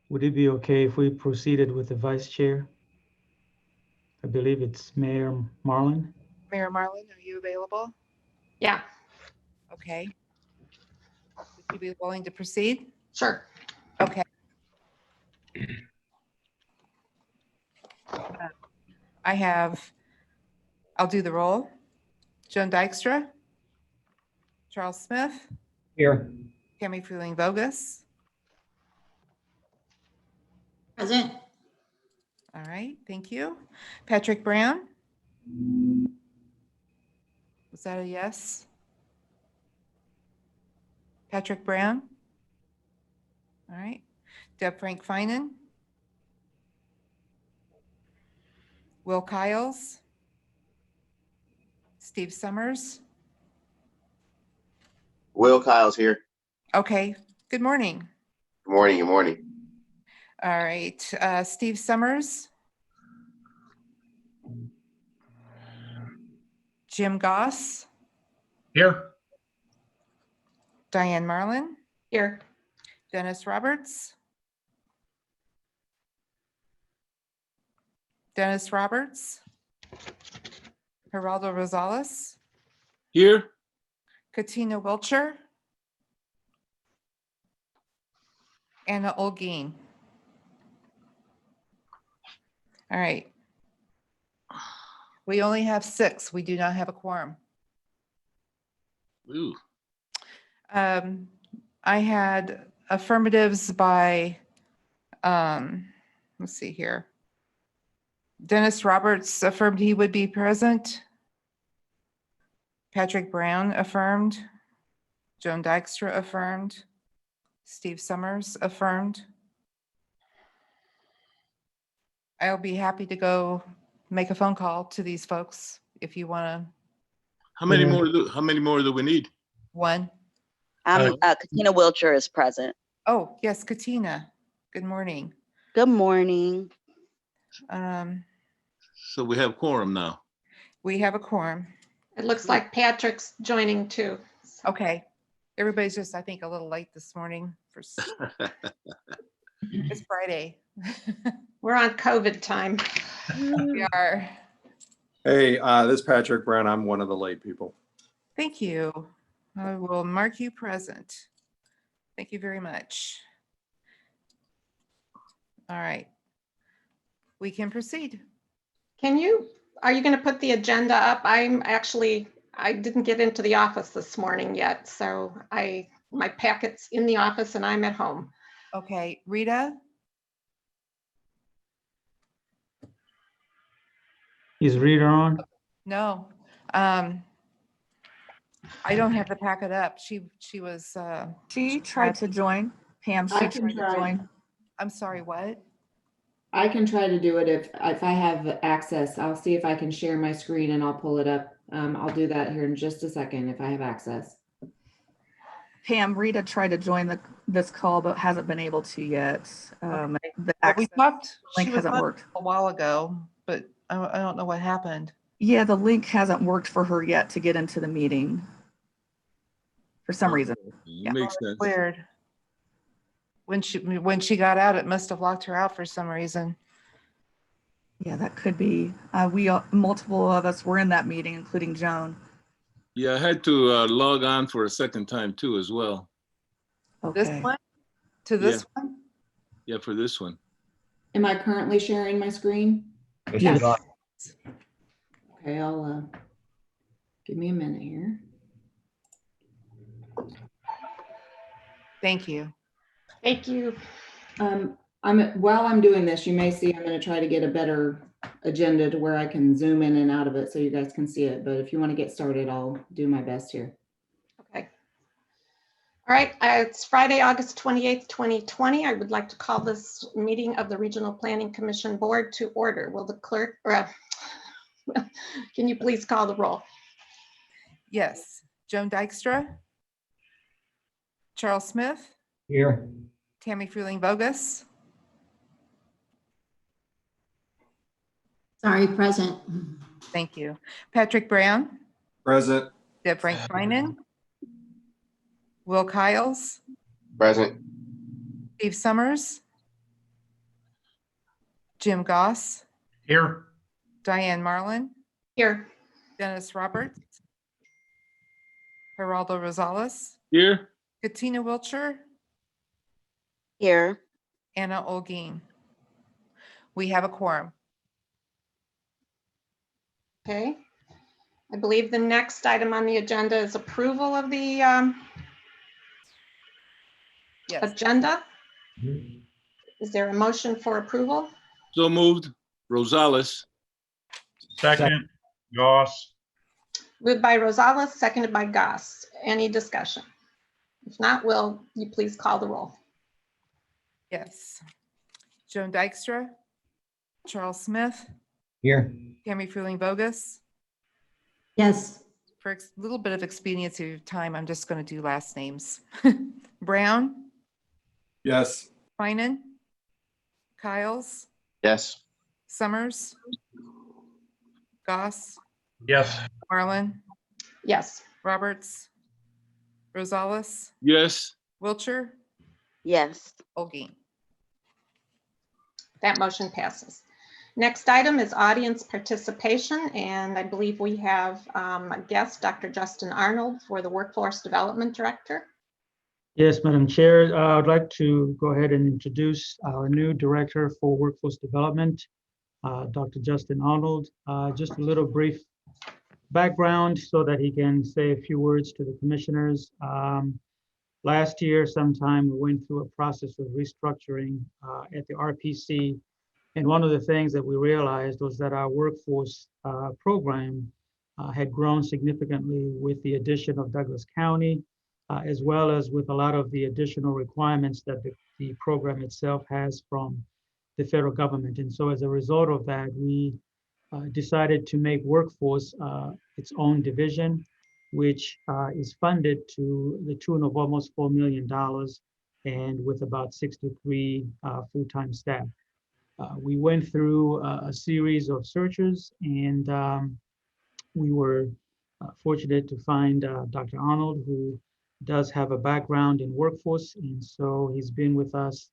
Would it be okay if we proceeded with the vice chair? I believe it's Mayor Marlin. Mayor Marlin, are you available? Yeah, Okay. Would you be willing to proceed? sure. Okay. I'll do the roll. Joan Dykstra, Charles Smith, Here. Tammy Fruling Vogus. Present. All right, thank you. Patrick Brown. Was that a yes? Patrick Brown? All right. Deb Frank Finan. Will Kyles. Steve Summers. Will Kyle's here. Okay, good morning. Good morning. Good morning. All right, Steve Summers. Jim Goss. Here. Diane Marlin. Here. Dennis Roberts. Dennis Roberts. Geraldo Rosales. Here. Katina Wilcher. Anna Olguin. All right. We only have 6. We do not have a quorum. Ooh. I had affirmatives by, let's see here. Dennis Roberts affirmed he would be present. Patrick Brown affirmed. Joan Dykstra affirmed. Steve Summers affirmed. I'll be happy to go make a phone call to these folks if you want to. How many more? How many more do we need? One. Katina Wilcher is present. Oh, yes, Katina. Good morning. Good morning. So we have quorum now. We have a quorum. It looks like Patrick's joining too. Okay. Everybody's just, I think, a little late this morning. It's Friday. We're on COVID time. We are. Hey, this is Patrick Brown. I'm one of the late people. Thank you. I will mark you present. Thank you very much. All right. We can proceed. Are you going to put the agenda up? I didn't get into the office this morning yet, so my packet's in the office and I'm at home. Okay, Rita? Is Rita on? No. I don't have the packet up. She was. She tried to join. Pam, she tried to join. I'm sorry, what? I can try to do it if I have access. I'll see if I can share my screen and I'll pull it up. I'll do that here in just a second if I have access. Pam, Rita tried to join this call, but hasn't been able to yet. The We talked. link She was hasn't on worked a while ago, but I don't know what happened. Yeah, the link hasn't worked for her yet to get into the meeting for some reason. Yeah. Makes sense. Weird. When she got out, it must have locked her out for some reason. Yeah, that could be. Multiple of us were in that meeting, including Joan. Yeah, I had to log on for a second time too as well. Okay. This one? To this one? Yeah, for this one. Am I currently sharing my screen? Yes. Okay, I'll give me a minute here. Thank you. Thank you. While I'm doing this, you may see I'm going to try to get a better agenda to where I can zoom in and out of it so you guys can see it. But if you want to get started, I'll do my best here. Okay. All right, it's Friday, August 28th, 2020. I would like to call this meeting of the Regional Planning Commission Board to order. Will the clerk, can you please call the roll? Yes. Joan Dykstra. Charles Smith. Here. Tammy Fruling Vogus. Sorry, present. Thank you. Patrick Brown. Present. Deb Frank Finan. Will Kyles. Present. Steve Summers. Jim Goss, Here. Diane Marlin, Here. Dennis Roberts, Geraldo Rosales, Here? Katina Wilcher, Here. Anna Olguin. We have a quorum. Okay. I believe the next item on the agenda is approval of the Yes. agenda. Is there a motion for approval? So moved. Rosales. Second, Goss. Moved by Rosales, seconded by Goss. Any discussion? If not, will you please call the roll? Yes. Joan Dykstra, Charles Smith, Here. Tammy Fruling Bogus. Yes. For a little bit of expediency of time, I'm just going to do last names. Brown, Yes. Finan, Kyles, Yes. Summers, Goss, Yes. Marlin, Yes. Roberts, Rosales, Yes. Wilcher, Yes. Olguin. That motion passes. Next item is audience participation, and I believe we have a guest, Dr. Justin Arnold, for the Workforce Development Director. Yes, Madam Chair, I'd like to go ahead and introduce our new Director for Workforce Development, Dr. Justin Arnold. Just a little brief background so that he can say a few words to the commissioners. Last year, sometime, we went through a process of restructuring at the RPC. And one of the things that we realized was that our workforce program had grown significantly with the addition of Douglas County, as well as with a lot of the additional requirements that the program itself has from the federal government. And so as a result of that, we decided to make workforce its own division, which is funded to the tune of almost $4 million and with about 63 full-time staff. We went through a series of searches, and we were fortunate to find Dr. Arnold, who does have a background in workforce, and so he's been with us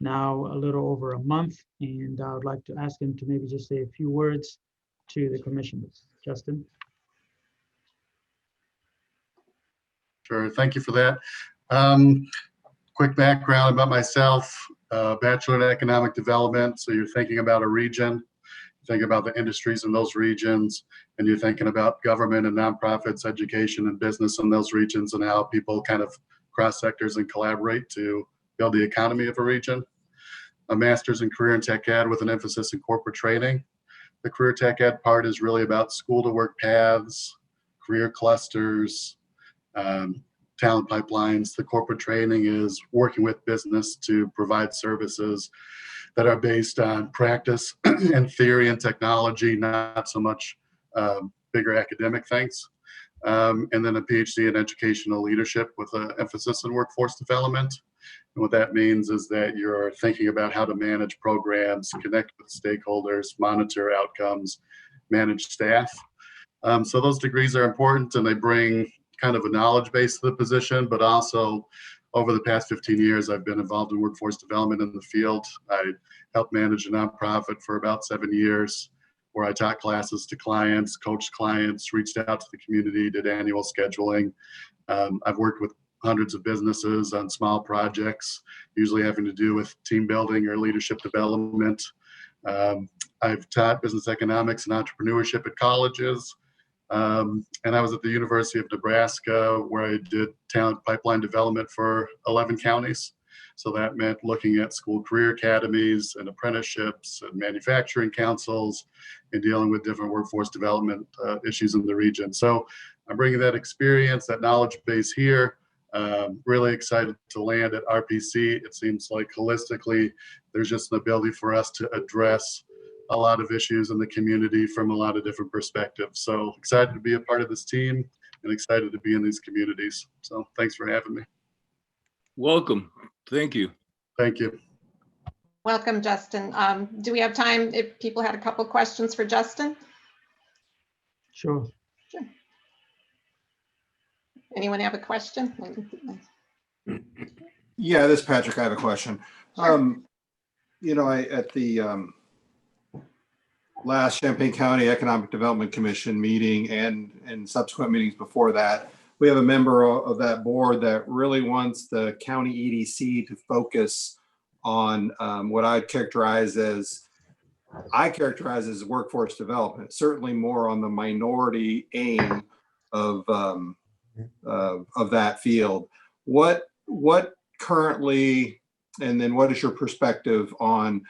now a little over a month, and I would like to ask him to maybe just say a few words to the commissioners. Justin? Sure, thank you for that. Quick background about myself, Bachelor in Economic Development. So you're thinking about a region, think about the industries in those regions, and you're thinking about government and nonprofits, education and business in those regions, and how people kind of cross sectors and collaborate to build the economy of a region. A master's in career and tech ed with an emphasis in corporate training. The career tech ed part is really about school to work paths, career clusters, talent pipelines. The corporate training is working with business to provide services that are based on practice and theory and technology, not so much bigger academic things. And then a PhD in educational leadership with an emphasis in workforce development. And what that means is that you're thinking about how to manage programs, connect with stakeholders, monitor outcomes, manage staff. So those degrees are important, and they bring kind of a knowledge base to the position, but also over the past 15 years, I've been involved in workforce development in the field. I helped manage a nonprofit for about 7 years, where I taught classes to clients, coached clients, reached out to the community, did annual scheduling. I've worked with hundreds of businesses on small projects, usually having to do with team building or leadership development. I've taught business economics and entrepreneurship at colleges. And I was at the University of Nebraska, where I did talent pipeline development for 11 counties. So that meant looking at school career academies and apprenticeships and manufacturing councils and dealing with different workforce development issues in the region. So I'm bringing that experience, that knowledge base here. Really excited to land at RPC. It seems like holistically, there's just an ability for us to address a lot of issues in the community from a lot of different perspectives. So excited to be a part of this team and excited to be in these communities. So thanks for having me. Welcome. Thank you. Thank you. Welcome, Justin. Do we have time if people had a couple questions for Justin? Sure. Sure. Anyone have a question? Yeah, this is Patrick. I have a question. Sure. You know, at the last Champaign County Economic Development Commission meeting and subsequent meetings before that, we have a member of that board that really wants the county EDC to focus on what I characterize as workforce development, certainly more on the minority aim of that field. What currently, and then what is your perspective on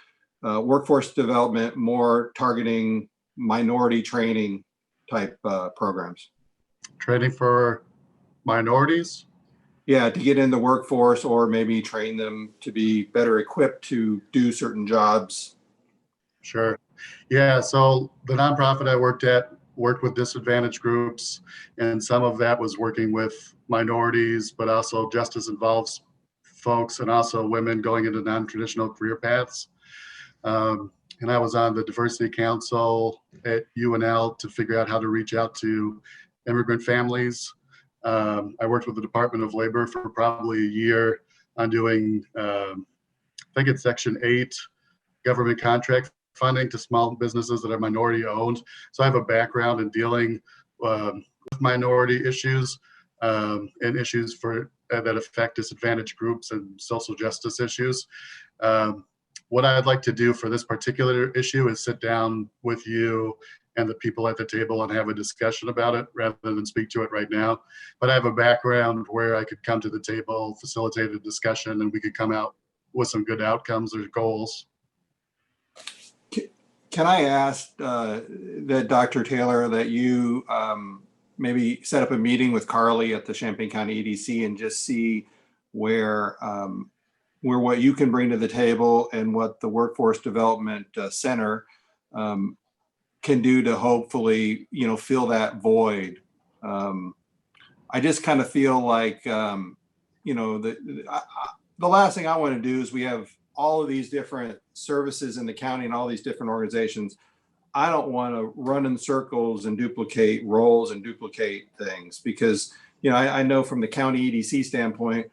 workforce development, more targeting minority training type programs? Training for minorities? Yeah, to get in the workforce, or maybe train them to be better equipped to do certain jobs. Sure. Yeah, so the nonprofit I worked at worked with disadvantaged groups, and some of that was working with minorities, but also justice involves folks and also women going into non-traditional career paths. And I was on the diversity council at UNL to figure out how to reach out to immigrant families. I worked with the Department of Labor for probably a year on doing, I think it's Section 8 government contract funding to small businesses that are minority owned. So I have a background in dealing with minority issues and issues that affect disadvantaged groups and social justice issues. What I'd like to do for this particular issue is sit down with you and the people at the table and have a discussion about it rather than speak to it right now. But I have a background where I could come to the table, facilitate a discussion, and we could come out with some good outcomes or goals. Can I ask that Dr. Taylor, that you maybe set up a meeting with Carly at the Champaign County EDC and just see where what you can bring to the table and what the Workforce Development Center can do to hopefully, fill that void. I just kind of feel like, the last thing I want to do is we have all of these different services in the county and all these different organizations. I don't want to run in circles and duplicate roles and duplicate things because, I know from the county EDC standpoint,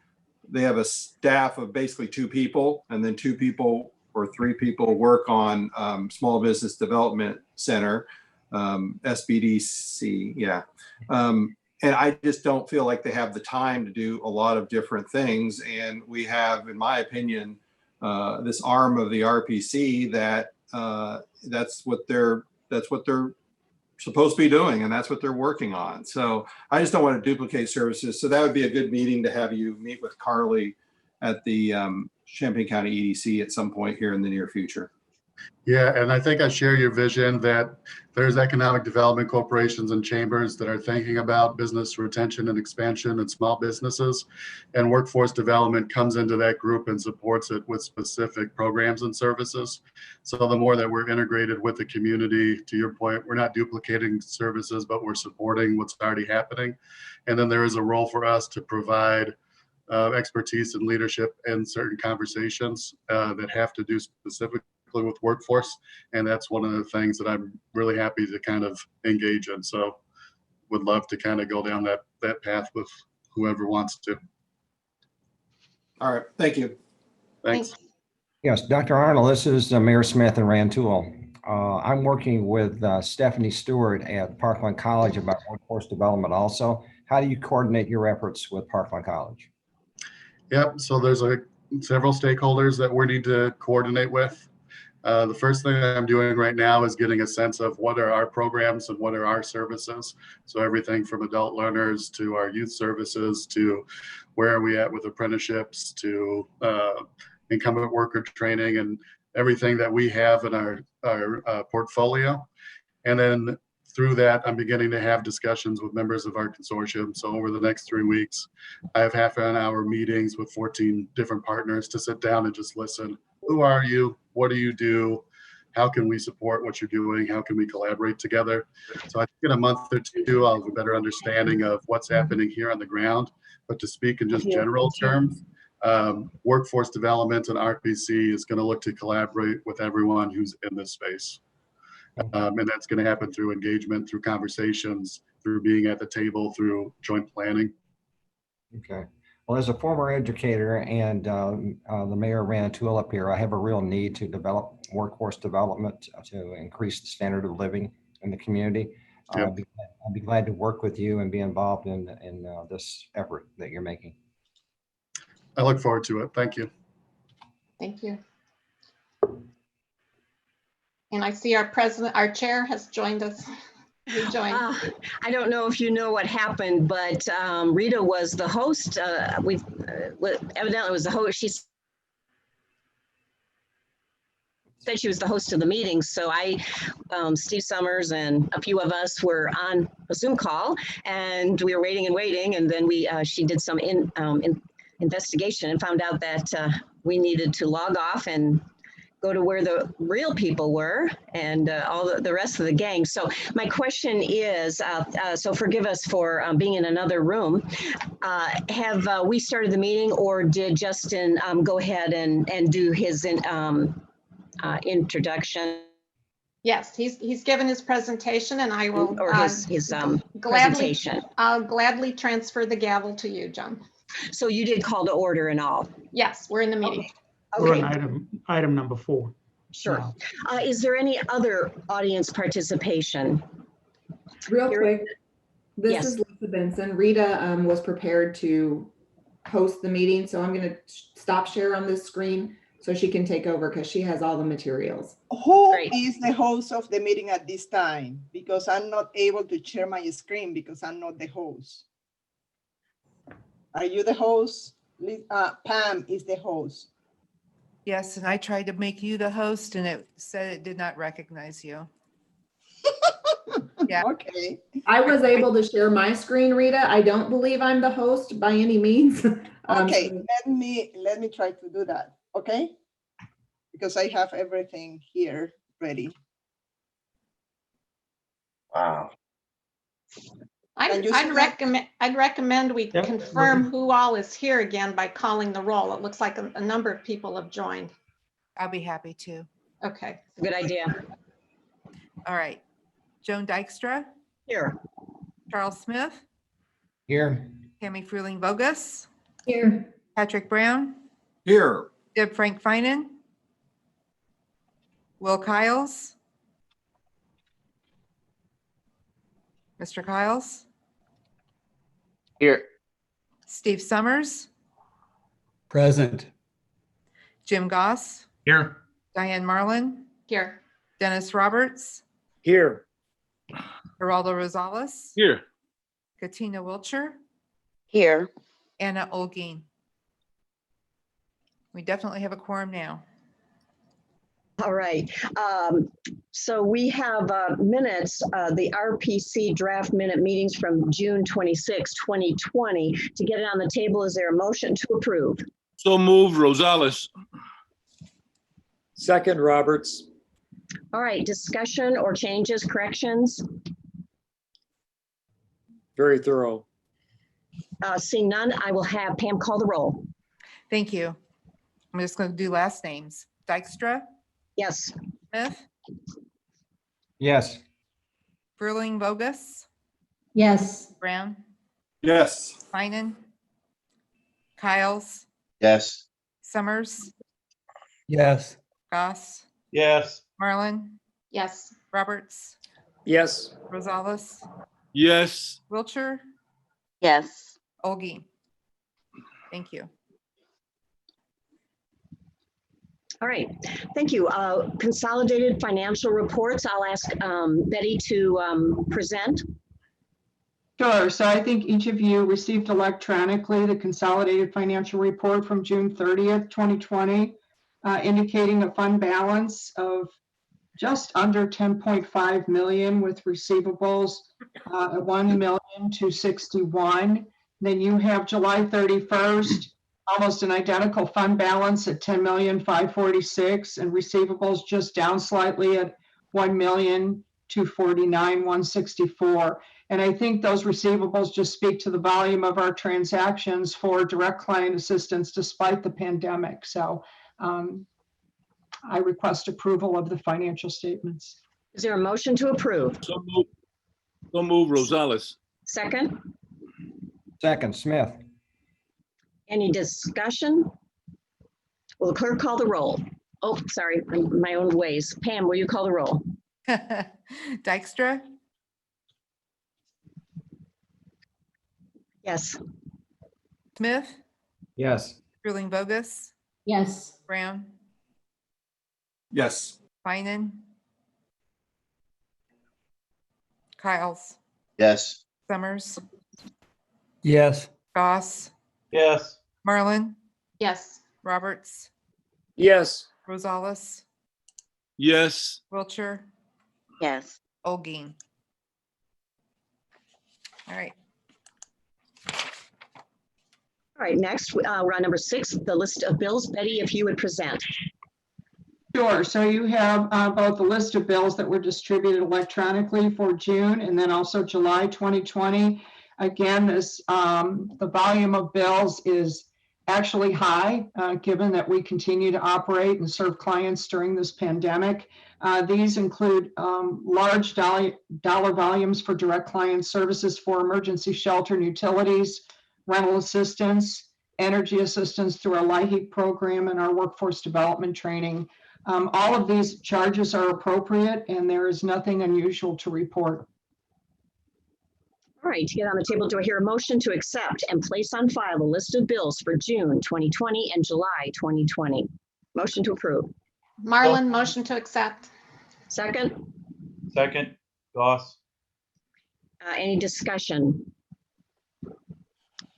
they have a staff of basically 2 people, and then 2 people or 3 people work on Small Business Development Center, SBDC. Yeah. And I just don't feel like they have the time to do a lot of different things. And we have, in my opinion, this arm of the RPC that's what they're supposed to be doing, and that's what they're working on. So I just don't want to duplicate services. So that would be a good meeting to have you meet with Carly at the Champaign County EDC at some point here in the near future. Yeah, and I think I share your vision that there's economic development corporations and chambers that are thinking about business retention and expansion and small businesses, and workforce development comes into that group and supports it with specific programs and services. So the more that we're integrated with the community, to your point, we're not duplicating services, but we're supporting what's already happening. And then there is a role for us to provide expertise and leadership in certain conversations that have to do specifically with workforce, and that's one of the things that I'm really happy to kind of engage in. So would love to kind of go down that path with whoever wants to. All right, thank you. Thanks. Yes, Dr. Arnold, this is Mayor Smith in Rantoul. I'm working with Stephanie Stewart at Parkland College about workforce development also. How do you coordinate your efforts with Parkland College? Yep, so there's several stakeholders that we need to coordinate with. The first thing I'm doing right now is getting a sense of what are our programs and what are our services. So everything from adult learners to our youth services to where are we at with apprenticeships to incumbent worker training and everything that we have in our portfolio. And then through that, I'm beginning to have discussions with members of our consortium. So over the next 3 weeks, I have half-an-hour meetings with 14 different partners to sit down and just listen. Who are you? What do you do? How can we support what you're doing? How can we collaborate together? So I think in a month or 2, I'll have a better understanding of what's happening here on the ground. But to speak in just general terms, workforce development and RPC is going to look to collaborate with everyone who's in this space. And that's going to happen through engagement, through conversations, through being at the table, through joint planning. Okay. Well, as a former educator and the mayor Rantoul up here, I have a real need to develop workforce development to increase the standard of living in the community. Yep. I'd be glad to work with you and be involved in this effort that you're making. I look forward to it. Thank you. Thank you. And I see our president, our chair has joined us. Rejoined. I don't know if you know what happened, but Rita was the host. Evidently was the host. She said she was the host of the meeting. So Steve Summers and a few of us were on a Zoom call, and we were waiting and waiting. And then she did some investigation and found out that we needed to log off and go to where the real people were and all the rest of the gang. So my question is, so forgive us for being in another room. Have we started the meeting, or did Justin go ahead and do his introduction? Yes, he's given his presentation, and I will Or his presentation. I'll gladly transfer the gavel to you, John. So you did call to order and all? Yes, we're in the meeting. We're Okay. on item number 4. Sure. now. Is there any other audience participation? Real quick, this Yes. is Lisa Benson. Rita was prepared to host the meeting, so I'm going to stop share on this screen so she can take over because she has all the materials. Who Great. is the host of the meeting at this time? Because I'm not able to share my screen because I'm not the host. Are you the host? Pam is the host. Yes, and I tried to make you the host and it said it did not recognize you. Yeah. Okay. I was able to share my screen, Rita. I don't believe I'm the host by any means. Okay, let me try to do that, okay? Because I have everything here ready. Wow. And you I'd see recommend we Yep. confirm who all is here again by calling the roll. It looks like a number of people have joined. I'll be happy to. Okay. Good idea. All right. Joan Dykstra, Here. Charles Smith, Here. Tammy Fruling Vogus, Here. Patrick Brown, Here. Deb Frank Finan, Will Kyles, Mr. Kyles, Here. Steve Summers, Present. Jim Goss, Here. Diane Marlin, Here. Dennis Roberts, Here. Geraldo Rosales, Here. Katina Wilcher, Here. Anna Olguin. We definitely have a quorum now. All right. So we have minutes, the RPC draft minute meetings from June 26, 2020. To get it on the table, is there a motion to approve? So move Rosales. Second, Roberts. All right, discussion or changes, corrections? Very thorough. Seeing none, I will have Pam call the roll. Thank you. I'm just going to do last names. Dykstra, Yes. Smith, Yes. Fruling Vogus, Yes. Brown, Yes. Finan, Kyles, Yes. Summers, Yes. Goss, Yes. Marlin, Yes. Roberts, Yes. Rosales, Yes. Wilcher, Yes. Olguin. Thank you. All right, thank you. Consolidated financial reports, I'll ask Betty to present. Sure. So I think each of you received electronically the consolidated financial report from June 30th, 2020, indicating a fund balance of just under 10.5 million with receivables at 1,261,000. Then you have July 31st, almost an identical fund balance at 10,546,000 and receivables just down slightly at 1,249,164. And I think those receivables just speak to the volume of our transactions for direct client assistance despite the pandemic. So I request approval of the financial statements. Is there a motion to approve? So move Rosales. Second? Second, Smith. Any discussion? Will the clerk call the roll? Oh, sorry, I'm my own ways. Pam, will you call the roll? Dykstra, Yes. Smith, Yes. Ruling Bogus, Yes. Brown, Yes. Finan, Kyles, Yes. Summers, Yes. Goss, Yes. Marlin, Yes. Roberts, Yes. Rosales, Yes. Wiltshire, Yes. Olguin. All right. All right, next, we're on number 6, the list of bills. Betty, if you would present. Sure. So you have both the list of bills that were distributed electronically for June and then also July 2020. Again, the volume of bills is actually high, given that we continue to operate and serve clients during this pandemic. These include large dollar volumes for direct client services for emergency shelter and utilities, rental assistance, energy assistance through our LIHEAP program and our workforce development training. All of these charges are appropriate and there is nothing unusual to report. All right, to get on the table, do I hear a motion to accept and place on file the list of bills for June 2020 and July 2020? Motion to approve. Marlin, motion to accept. Second, Second, Goss. any discussion?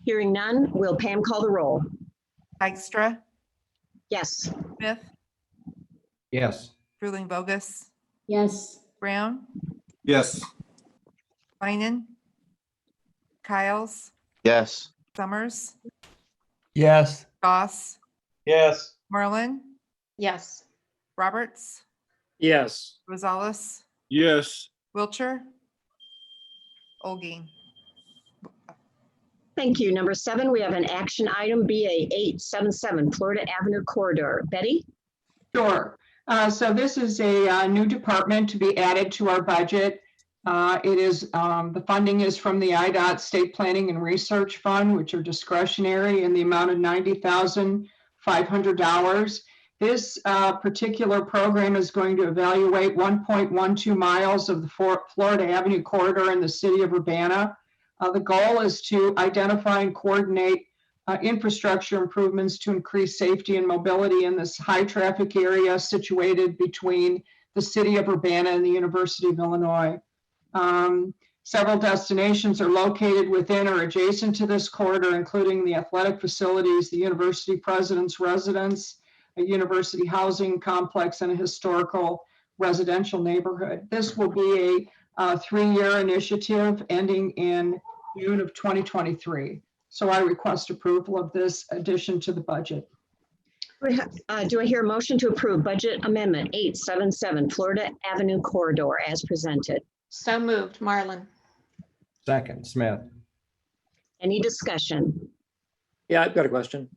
Hearing none, will Pam call the roll? Dykstra, Yes. Smith, Yes. Ruling Bogus, Yes. Brown, Yes. Finan, Kyles, Yes. Summers, Yes. Goss, Yes. Marlin, Yes. Roberts, Yes. Rosales, Yes. Wiltshire, Olguin. Thank you. Number 7, we have an action item, BA 877, Florida Avenue Corridor. Betty? Sure. So this is a new department to be added to our budget. It is the funding is from the IDOT State Planning and Research Fund, which are discretionary in the amount of $90,500. This particular program is going to evaluate 1.12 miles of the Florida Avenue corridor in the city of Urbana. The goal is to identify and coordinate infrastructure improvements to increase safety and mobility in this high traffic area situated between the city of Urbana and the University of Illinois. Several destinations are located within or adjacent to this corridor, including the athletic facilities, the university president's residence, a university housing complex, and a historical residential neighborhood. This will be a 3-year initiative ending in June of 2023. So I request approval of this addition to the budget. Do I hear a motion to approve budget amendment 877, Florida Avenue Corridor as presented? So moved, Marlin. Second, Smith. Any discussion? Yeah, I've got a question.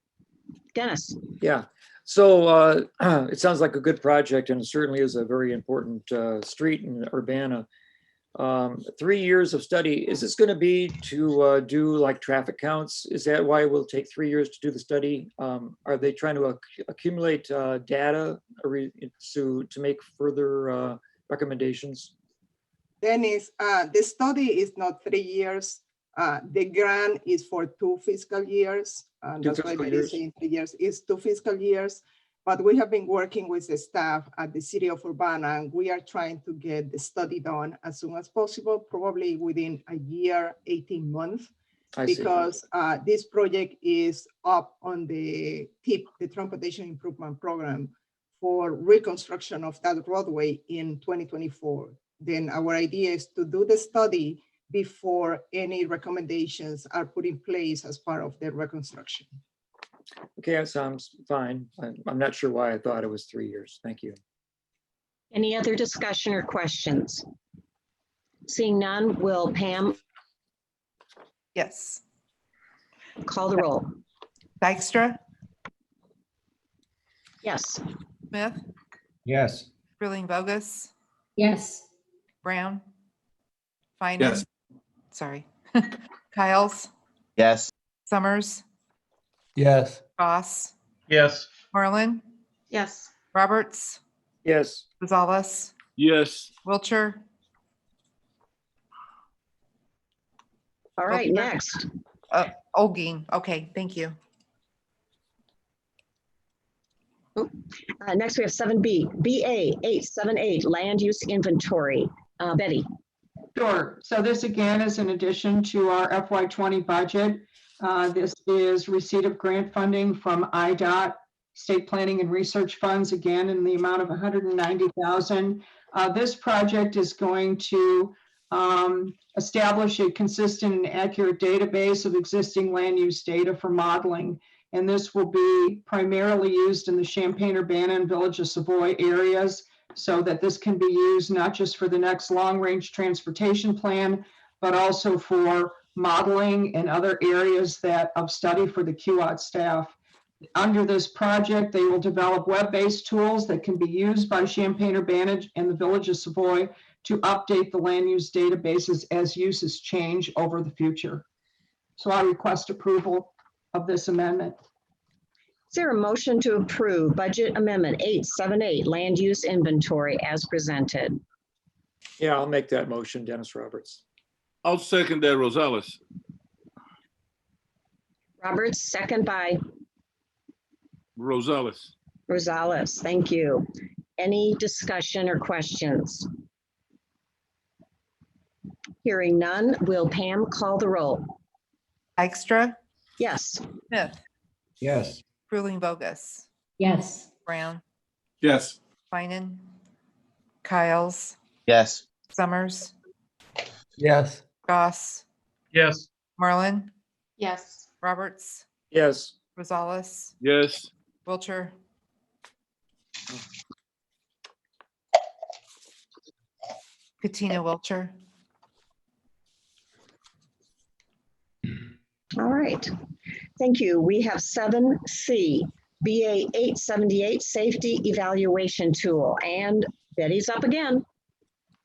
Dennis? Yeah. So it sounds like a good project and it certainly is a very important street in Urbana. 3 years of study, is this going to be to do like traffic counts? Is that why it will take 3 years to do the study? Are they trying to accumulate data to make further recommendations? Dennis, the study is not 3 years. The grant is for 2 fiscal years. That's why they say in 3 years. It's 2 fiscal years. But we have been working with the staff at the city of Urbana, and we are trying to get the study done as soon as possible, probably within a year, 18 months, because this project is up on the TIP, the Transportation Improvement Program, for reconstruction of that roadway in 2024. Then our idea is to do the study before any recommendations are put in place as part of the reconstruction. Okay, that sounds fine. I'm not sure why I thought it was 3 years. Thank you. Any other discussion or questions? Seeing none, will Pam? Yes. Call the roll. Dykstra, Yes. Smith, Yes. Ruling Bogus, Yes. Brown, Finan. Yes. Sorry. Kyles, Yes. Summers, Yes. Goss, Yes. Marlin, Yes. Roberts, Yes. Gonzalez, Yes. Wiltshire. All right, Wiltshire. next. Olguin. Okay, thank you. Next, we have 7B, BA 878, land use inventory. Betty. Sure. So this again is in addition to our FY20 budget. This is receipt of grant funding from IDOT, State Planning and Research Funds, again in the amount of $190,000. This project is going to establish a consistent and accurate database of existing land use data for modeling. And this will be primarily used in the Champaign, Urbana, and Village of Savoy areas, so that this can be used not just for the next long-range transportation plan, but also for modeling and other areas that of study for the QOT staff. Under this project, they will develop web-based tools that can be used by Champaign, Urbana, and the Village of Savoy to update the land use databases as uses change over the future. So I request approval of this amendment. Is there a motion to approve budget amendment 878, land use inventory as presented? Yeah, I'll make that motion, Dennis Roberts. I'll second that, Rosales. Roberts, second by Rosales. Rosales. Thank you. Any discussion or questions? Hearing none, will Pam call the roll? Dykstra, Yes. Smith, Yes. Ruling Bogus, Yes. Brown, Yes. Finan, Kyles, Yes. Summers, Yes. Goss, Yes. Marlin, Yes. Roberts, Yes. Rosales, Yes. Wiltshire. Katina Wiltshire. All right. Thank you. We have 7C, BA 878, safety evaluation tool. And Betty's up again.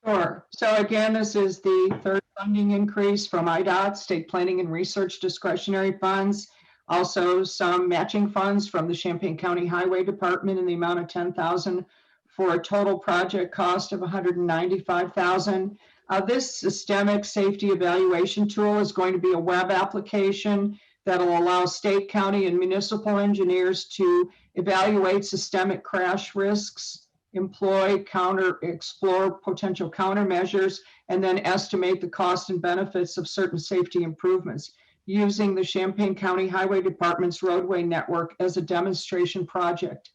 Sure. So again, this is the third funding increase from IDOT, State Planning and Research Discretionary Funds. Also some matching funds from the Champaign County Highway Department in the amount of $10,000 for a total project cost of $195,000. This systemic safety evaluation tool is going to be a web application that'll allow state, county, and municipal engineers to evaluate systemic crash risks, explore potential countermeasures, and then estimate the cost and benefits of certain safety improvements using the Champaign County Highway Department's roadway network as a demonstration project.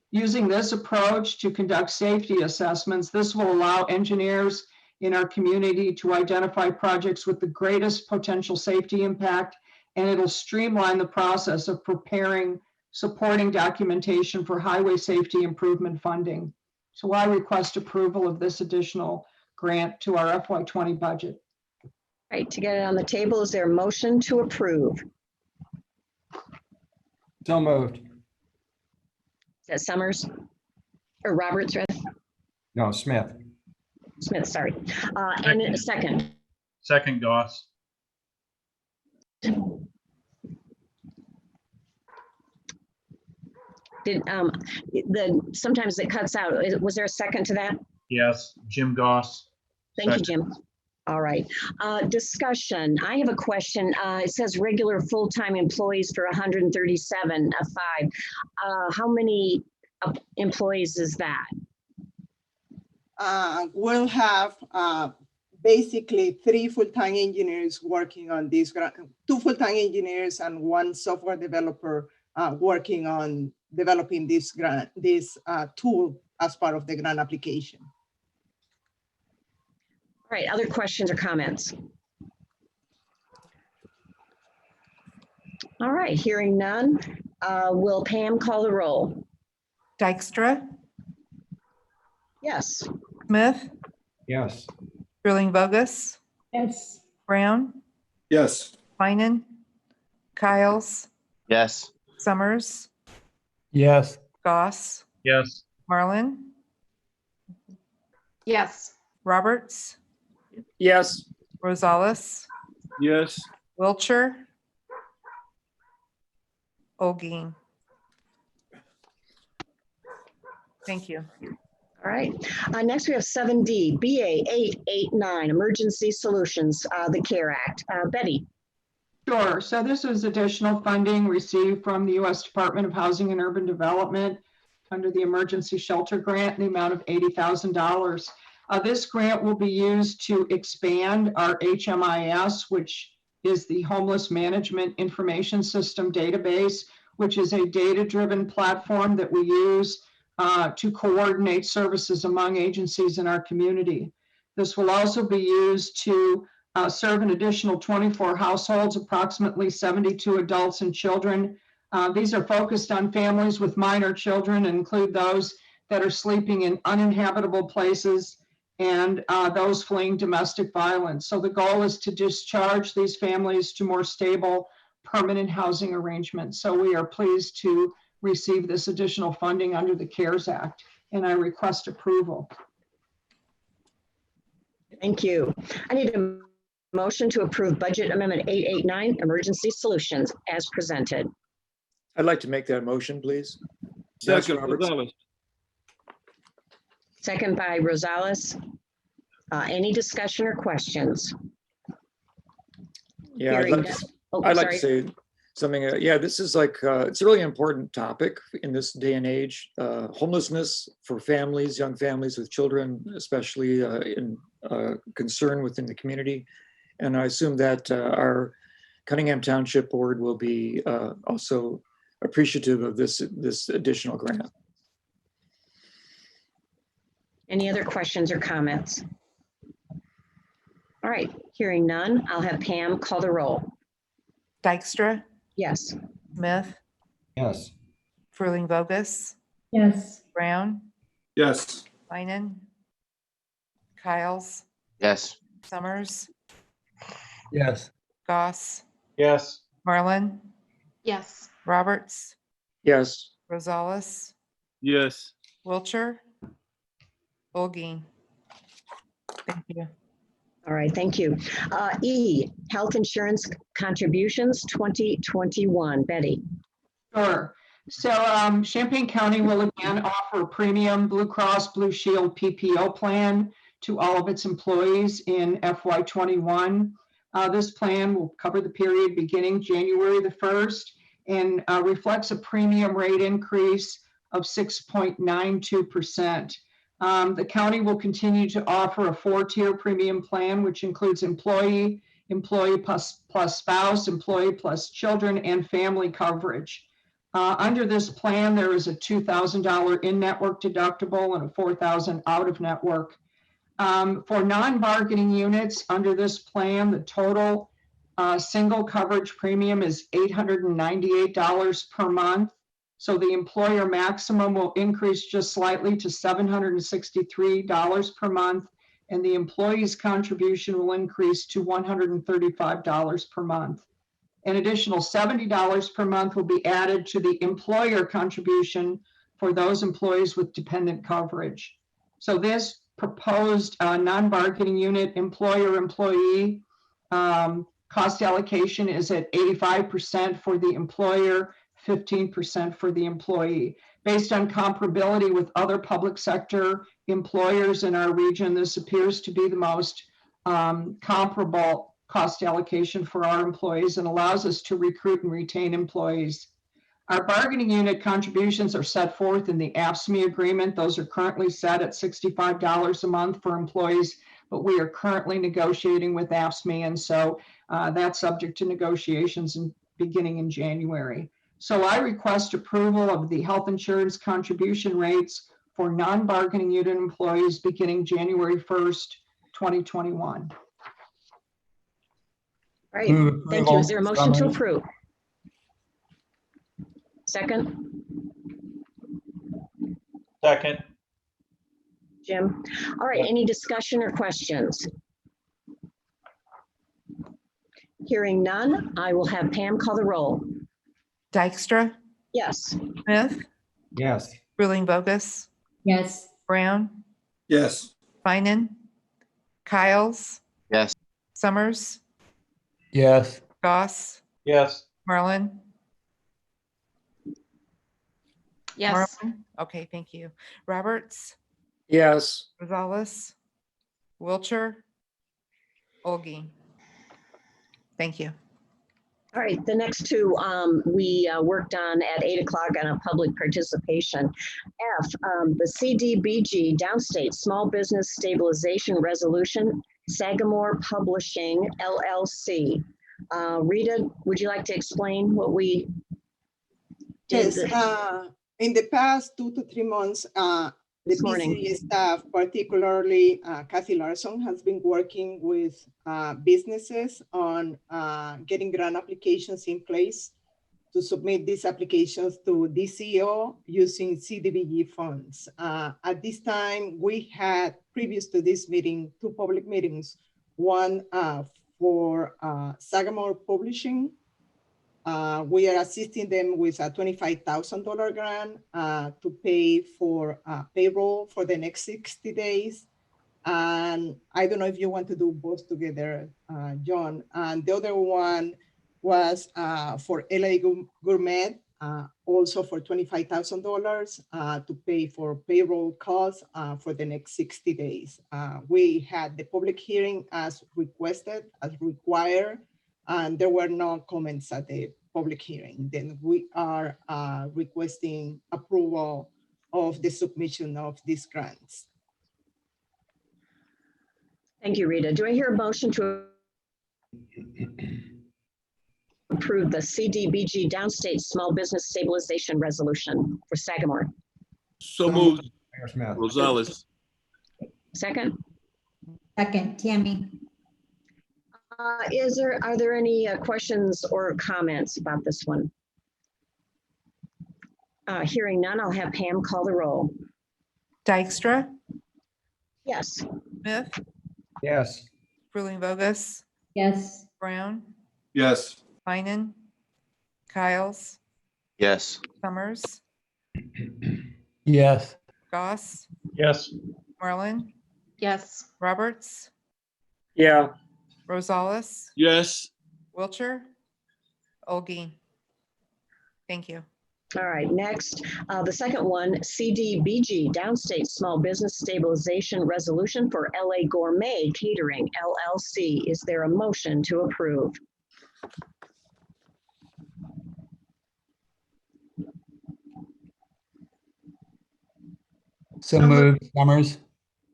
Using this approach to conduct safety assessments, this will allow engineers in our community to identify projects with the greatest potential safety impact, and it'll streamline the process of preparing supporting documentation for highway safety improvement funding. So I request approval of this additional grant to our FY20 budget. All right, to get it on the table, is there a motion to approve? So moved. Is that Summers or Roberts? Rather? No, Smith. Smith, sorry. And a second. Second, Goss. Did sometimes it cuts out. Was there a second to that? Yes. Jim Goss. Thank you, Second. Jim. All right. Discussion. I have a question. It says regular full-time employees for 137.5. How many employees is that? We'll have basically 3 full-time engineers working on this grant, 2 full-time engineers and 1 software developer working on developing this grant, this tool as part of the grant application. All right, other questions or comments? All right, hearing none, will Pam call the roll? Dykstra, Yes. Smith, Yes. Ruling Bogus, Yes. Brown, Yes. Finan, Kyles, Yes. Summers, Yes. Goss, Yes. Marlin, Yes. Roberts, Yes. Rosales, Yes. Wiltshire, Olguin. Thank you. All right. Next, we have 7D, BA 889, Emergency Solutions, the CARE Act. Betty. Sure. So this was additional funding received from the U.S. Department of Housing and Urban Development under the Emergency Shelter Grant in the amount of $80,000. This grant will be used to expand our HMIS, which is the Homeless Management Information System database, which is a data-driven platform that we use to coordinate services among agencies in our community. This will also be used to serve an additional 24 households, approximately 72 adults and children. These are focused on families with minor children and include those that are sleeping in uninhabitable places and those fleeing domestic violence. So the goal is to discharge these families to more stable, permanent housing arrangements. So we are pleased to receive this additional funding under the CARES Act, and I request approval. Thank you. I need a motion to approve Budget Amendment 889, Emergency Solutions, as presented. I'd like to make that motion, please. Second, Roberts. Rosales. Second by Rosales. Any discussion or questions? Yeah, I'd Hearing like none. to, Oh, I'd like to sorry. say something. Yeah, this is like, it's a really important topic in this day and age. Homelessness for families, young families with children, especially in concern within the community. And I assume that our Cunningham Township Board will be also appreciative of this additional grant. Any other questions or comments? All right, hearing none, I'll have Pam call the roll. Dykstra, Yes. Smith, Yes. Fruling Vogus, Yes. Brown, Yes. Finan, Kyles, Yes. Summers, Yes. Goss, Yes. Marlin, Yes. Roberts, Yes. Rosales, Yes. Wiltshire, Olguin. Thank you. All right, thank you. E, Health Insurance Contributions 2021. Betty. Sure. So Champaign County will again offer a premium Blue Cross Blue Shield PPO plan to all of its employees in FY21. This plan will cover the period beginning January the 1st and reflects a premium rate increase of 6.92%. The county will continue to offer a 4-tier premium plan, which includes employee, employee plus spouse, employee plus children, and family coverage. Under this plan, there is a $2,000 in-network deductible and a $4,000 out-of-network. For non-bargaining units under this plan, the total single coverage premium is $898 per month. So the employer maximum will increase just slightly to $763 per month, and the employee's contribution will increase to $135 per month. An additional $70 per month will be added to the employer contribution for those employees with dependent coverage. So this proposed non-bargaining unit employer-employee cost allocation is at 85% for the employer, 15% for the employee. Based on comparability with other public sector employers in our region, this appears to be the most comparable cost allocation for our employees and allows us to recruit and retain employees. Our bargaining unit contributions are set forth in the AFSCME agreement. Those are currently set at $65 a month for employees, but we are currently negotiating with AFSCME, and so that's subject to negotiations beginning in January. So I request approval of the health insurance contribution rates for non-bargaining unit employees beginning January 1st, 2021. All right, thank you. Is there a motion to approve? Second? Second. Jim? All right, any discussion or questions? Hearing none, I will have Pam call the roll. Dykstra, Yes. Smith, Yes. Fruling Vogus, Yes. Brown, Yes. Finan, Kyles, Yes. Summers, Yes. Goss, Yes. Marlin, Yes. Marlin? Okay, thank you. Roberts, Yes. Rosales, Wilcher, Olgi. Thank you. All right, the next two we worked on at 8 o'clock on a public participation. F, the CDBG Downstate Small Business Stabilization Resolution, Sagamore Publishing LLC. Rita, would you like to explain what we did? Yes, in the past 2 to 3 months, the This morning. PCE staff, particularly Kathy Larson, has been working with businesses on getting grant applications in place to submit these applications to DCO using CDBG funds. At this time, we had, previous to this meeting, 2 public meetings, one for Sagamore Publishing. We are assisting them with a $25,000 grant to pay for payroll for the next 60 days. And I don't know if you want to do both together, John. And the other one was for LA Gourmet, also for $25,000 to pay for payroll costs for the next 60 days. We had the public hearing as requested, as required, and there were no comments at the public hearing. Then we are requesting approval of the submission of these grants. Thank you, Rita. Do I hear a motion to approve the CDBG Downstate Small Business Stabilization Resolution for Sagamore? So moved. Mayor Smith. Rosales. Second? Second, Tammy. Are there any questions or comments about this one? Hearing none, I'll have Pam call the roll. Dykstra, Yes. Smith, Yes. Fruling Vogus, Yes. Brown, Yes. Heinen, Kyles, Yes. Summers, Yes. Goss, Yes. Marlin, Yes. Roberts, Yeah. Rosales, Yes. Wilcher, Olgi. Thank you. All right, next, the second one, CDBG Downstate Small Business Stabilization Resolution for LA Gourmet Catering LLC. Is there a motion to approve? So moved, Summers.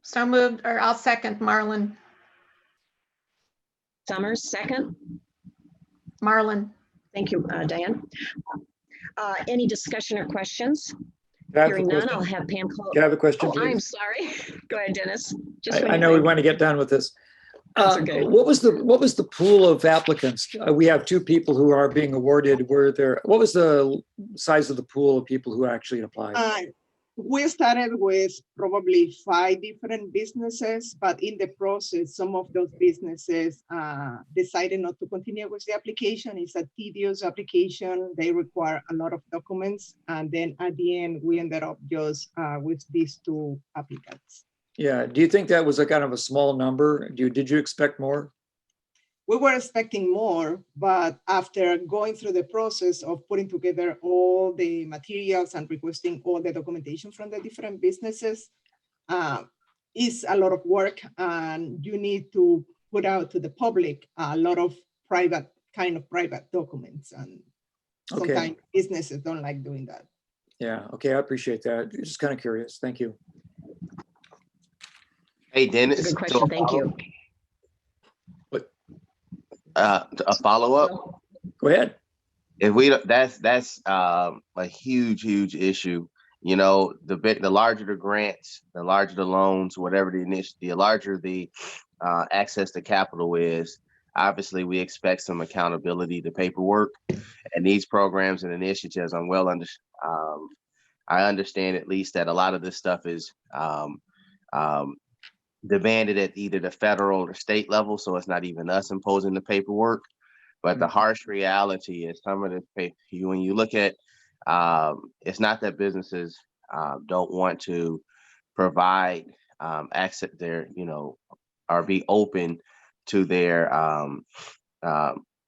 So moved, or I'll second Marlin. Summers, second. Marlin. Thank you, Diane. Any discussion or questions? Can I have a Hearing none, question? I'll have Pam call. Can I have a question, Oh, I'm please? sorry. Go ahead, Dennis. Just when I you know we think. want to get done with this. That's okay. What was the pool of applicants? We have 2 people who are being awarded. What was the size of the pool of people who actually applied? We started with probably 5 different businesses, but in the process, some of those businesses decided not to continue with the application. It's a tedious application. They require a lot of documents. And then at the end, we ended up just with these 2 applicants. Yeah. Do you think that was a kind of a small number? Did you expect more? We were expecting more, but after going through the process of putting together all the materials and requesting all the documentation from the different businesses, is a lot of work, and you need to put out to the public a lot of private documents, and Okay. sometimes businesses don't like doing that. Yeah. Okay. I appreciate that. Just kind of curious. Thank you. Hey, Dennis. It's a good question. Thank you. A follow-up. Go ahead. If we that's a huge issue. You know, the larger the grants, the larger the loans, whatever the larger the access to capital is. Obviously, we expect some accountability to paperwork, and these programs and initiatives. I understand at least that a lot of this stuff is demanded at either the federal or state level, so it's not even us imposing the paperwork. But the harsh reality is some of this when you look at it's not that businesses don't want to provide access their, or be open to their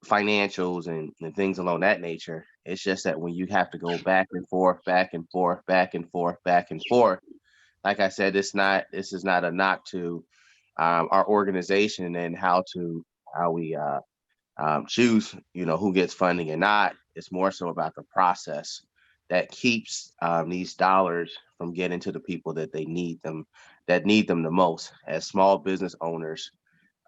financials and things along that nature. It's just that when you have to go back and forth, back and forth, back and forth, back and forth, like I said, this is not a knock to our organization and how we choose, who gets funding and not. It's more so about the process that keeps these dollars from getting to the people that need them the most. As small business owners,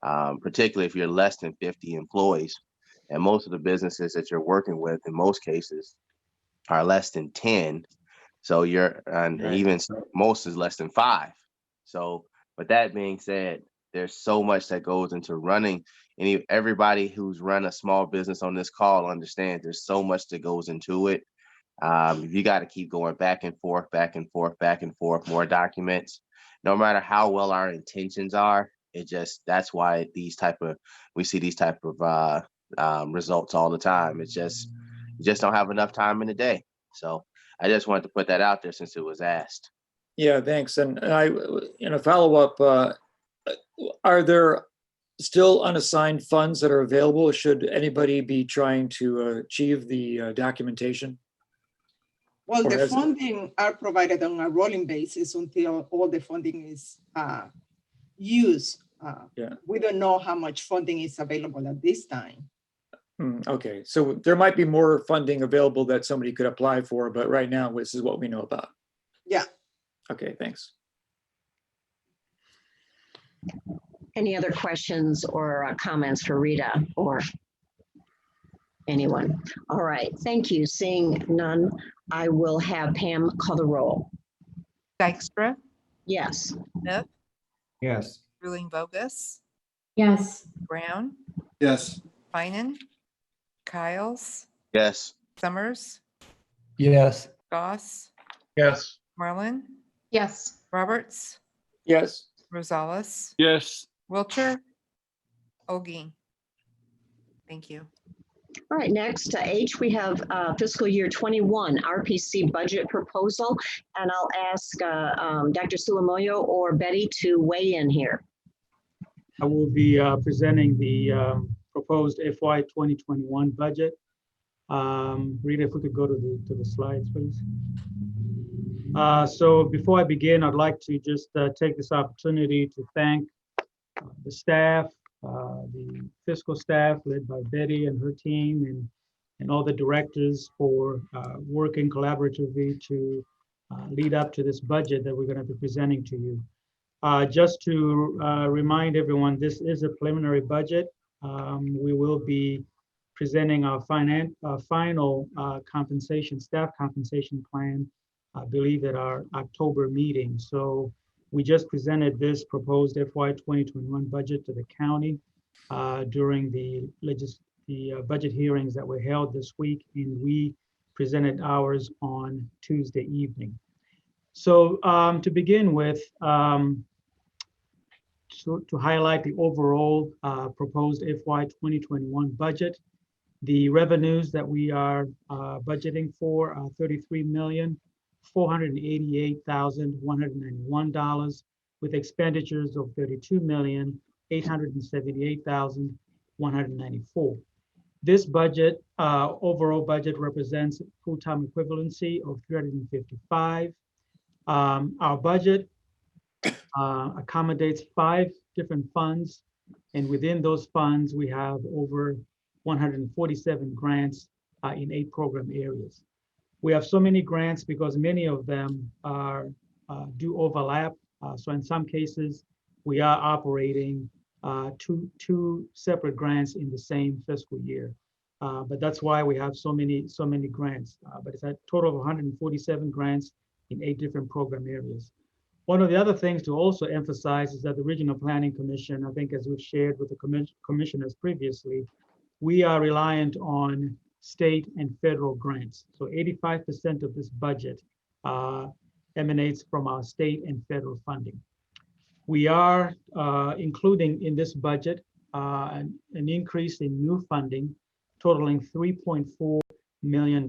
particularly if you're less than 50 employees, and most of the businesses that you're working with, in most cases, are less than 10. So and even most is less than 5. So, but that being said, there's so much that goes into running. And everybody who's run a small business on this call understands there's so much that goes into it. You got to keep going back and forth, back and forth, back and forth, more documents. No matter how well our intentions are, that's why we see these type of results all the time. It's just, you just don't have enough time in the day. So I just wanted to put that out there since it was asked. Yeah, thanks. And I, in a follow-up, are there still unassigned funds that are available? Should anybody be trying to achieve the documentation? Well, the funding are provided on a rolling basis until all the funding is used. We don't know how much funding is available at this time. Okay, so there might be more funding available that somebody could apply for, but right now this is what we know about. Yeah. Okay, thanks. Any other questions or comments for Rita or anyone? All right, thank you. Seeing none, I will have Pam call the roll. Dykstra, Yes. Smith, Yes. Ruling Bogus, Yes. Brown, Yes. Finan, Kyles, Yes. Summers, Yes. Goss, Yes. Marlin, Yes. Roberts, Yes. Rosales, Yes. Wiltshire, Olguin. Thank you. All right, next to H, we have fiscal year 21 RPC budget proposal. And I'll ask Dr. Sulamoyo or Betty to weigh in here. I will be presenting the proposed FY 2021 budget. Rita, if we could go to the slides, please. So before I begin, I'd like to just take this opportunity to thank the staff, the fiscal staff led by Betty and her team, and all the directors for working collaboratively to lead up to this budget that we're going to be presenting to you. Just to remind everyone, this is a preliminary budget. We will be presenting our final staff compensation plan, I believe, at our October meeting. So we just presented this proposed FY 2021 budget to the county during the budget hearings that were held this week, and we presented ours on Tuesday evening. So to begin with, to highlight the overall proposed FY 2021 budget, the revenues that we are budgeting for are $33,488,191, with expenditures of $32,878,194. This budget, overall budget, represents full-time equivalency of 355. Our budget accommodates 5 different funds, and within those funds, we have over 147 grants in 8 program areas. We have so many grants because many of them do overlap. So in some cases, we are operating two separate grants in the same fiscal year. But that's why we have so many grants. But it's a total of 147 grants in 8 different program areas. One of the other things to also emphasize is that the Regional Planning Commission, I think as we've shared with the commissioners previously, we are reliant on state and federal grants. So 85% of this budget emanates from our state and federal funding. We are including in this budget an increase in new funding totaling $3.4 million.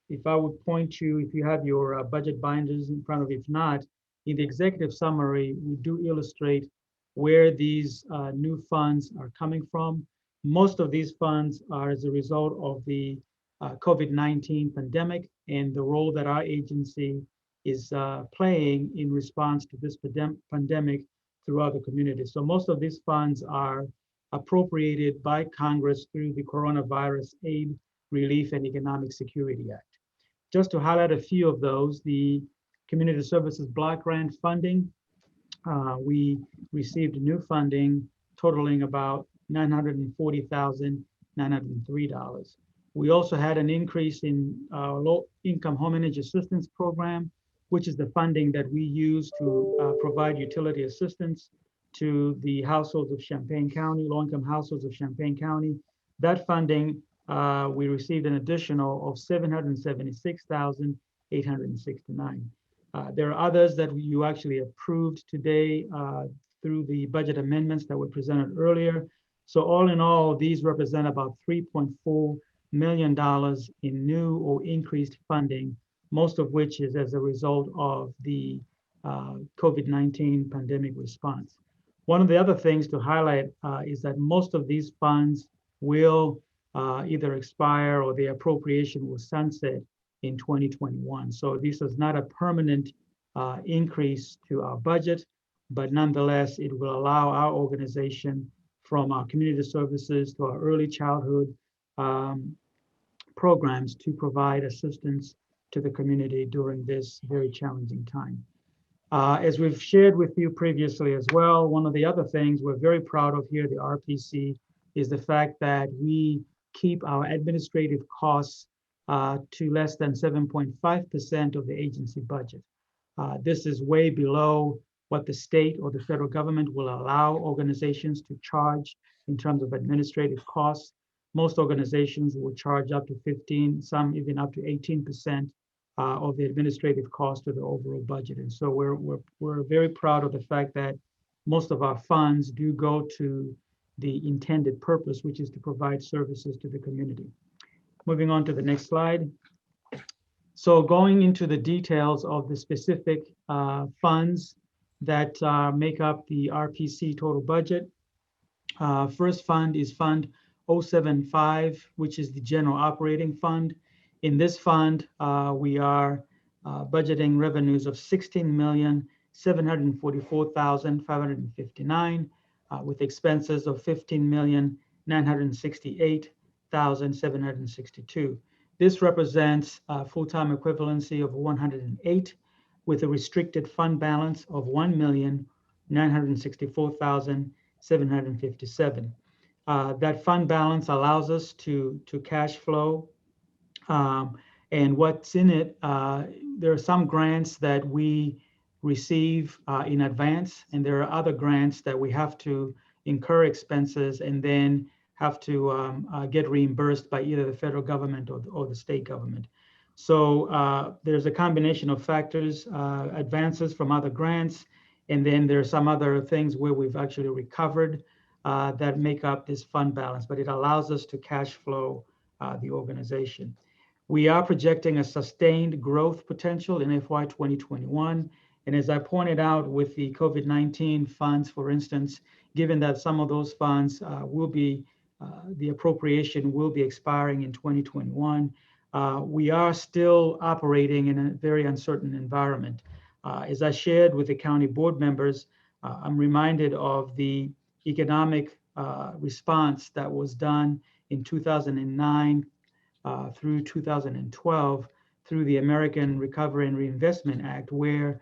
If I would point you, if you have your budget binders in front of you, if not, in the executive summary, we do illustrate where these new funds are coming from. Most of these funds are as a result of the COVID-19 pandemic and the role that our agency is playing in response to this pandemic throughout the community. So most of these funds are appropriated by Congress through the Coronavirus Aid, Relief, and Economic Security Act. Just to highlight a few of those, the Community Services Block Grant funding, we received new funding totaling about $940,903. We also had an increase in our low-income home energy assistance program, which is the funding that we use to provide utility assistance to the households of Champaign County, low-income households of Champaign County. That funding, we received an additional of $776,869. There are others that you actually approved today through the budget amendments that were presented earlier. So all in all, these represent about $3.4 million in new or increased funding, most of which is as a result of the COVID-19 pandemic response. One of the other things to highlight is that most of these funds will either expire or the appropriation will sunset in 2021. So this is not a permanent increase to our budget, but nonetheless, it will allow our organization, from our community services to our early childhood programs, to provide assistance to the community during this very challenging time. As we've shared with you previously as well, one of the other things we're very proud of here at the RPC is the fact that we keep our administrative costs to less than 7.5% of the agency budget. This is way below what the state or the federal government will allow organizations to charge in terms of administrative costs. Most organizations will charge up to 15, some even up to 18% of the administrative cost of the overall budget. And so we're very proud of the fact that most of our funds do go to the intended purpose, which is to provide services to the community. Moving on to the next slide. So going into the details of the specific funds that make up the RPC total budget. First fund is Fund 075, which is the General Operating Fund. In this fund, we are budgeting revenues of $16,744,559 with expenses of $15,968,762. This represents a full-time equivalency of 108 with a restricted fund balance of $1,964,757. That fund balance allows us to cash flow. And what's in it, there are some grants that we receive in advance, and there are other grants that we have to incur expenses and then have to get reimbursed by either the federal government or the state government. So there's a combination of factors, advances from other grants, and then there are some other things where we've actually recovered that make up this fund balance, but it allows us to cash flow the organization. We are projecting a sustained growth potential in FY 2021. And as I pointed out with the COVID-19 funds, for instance, given that some of those funds will be, the appropriation will be expiring in 2021, we are still operating in a very uncertain environment. As I shared with the county board members, I'm reminded of the economic response that was done in 2009 through 2012 through the American Recovery and Reinvestment Act, where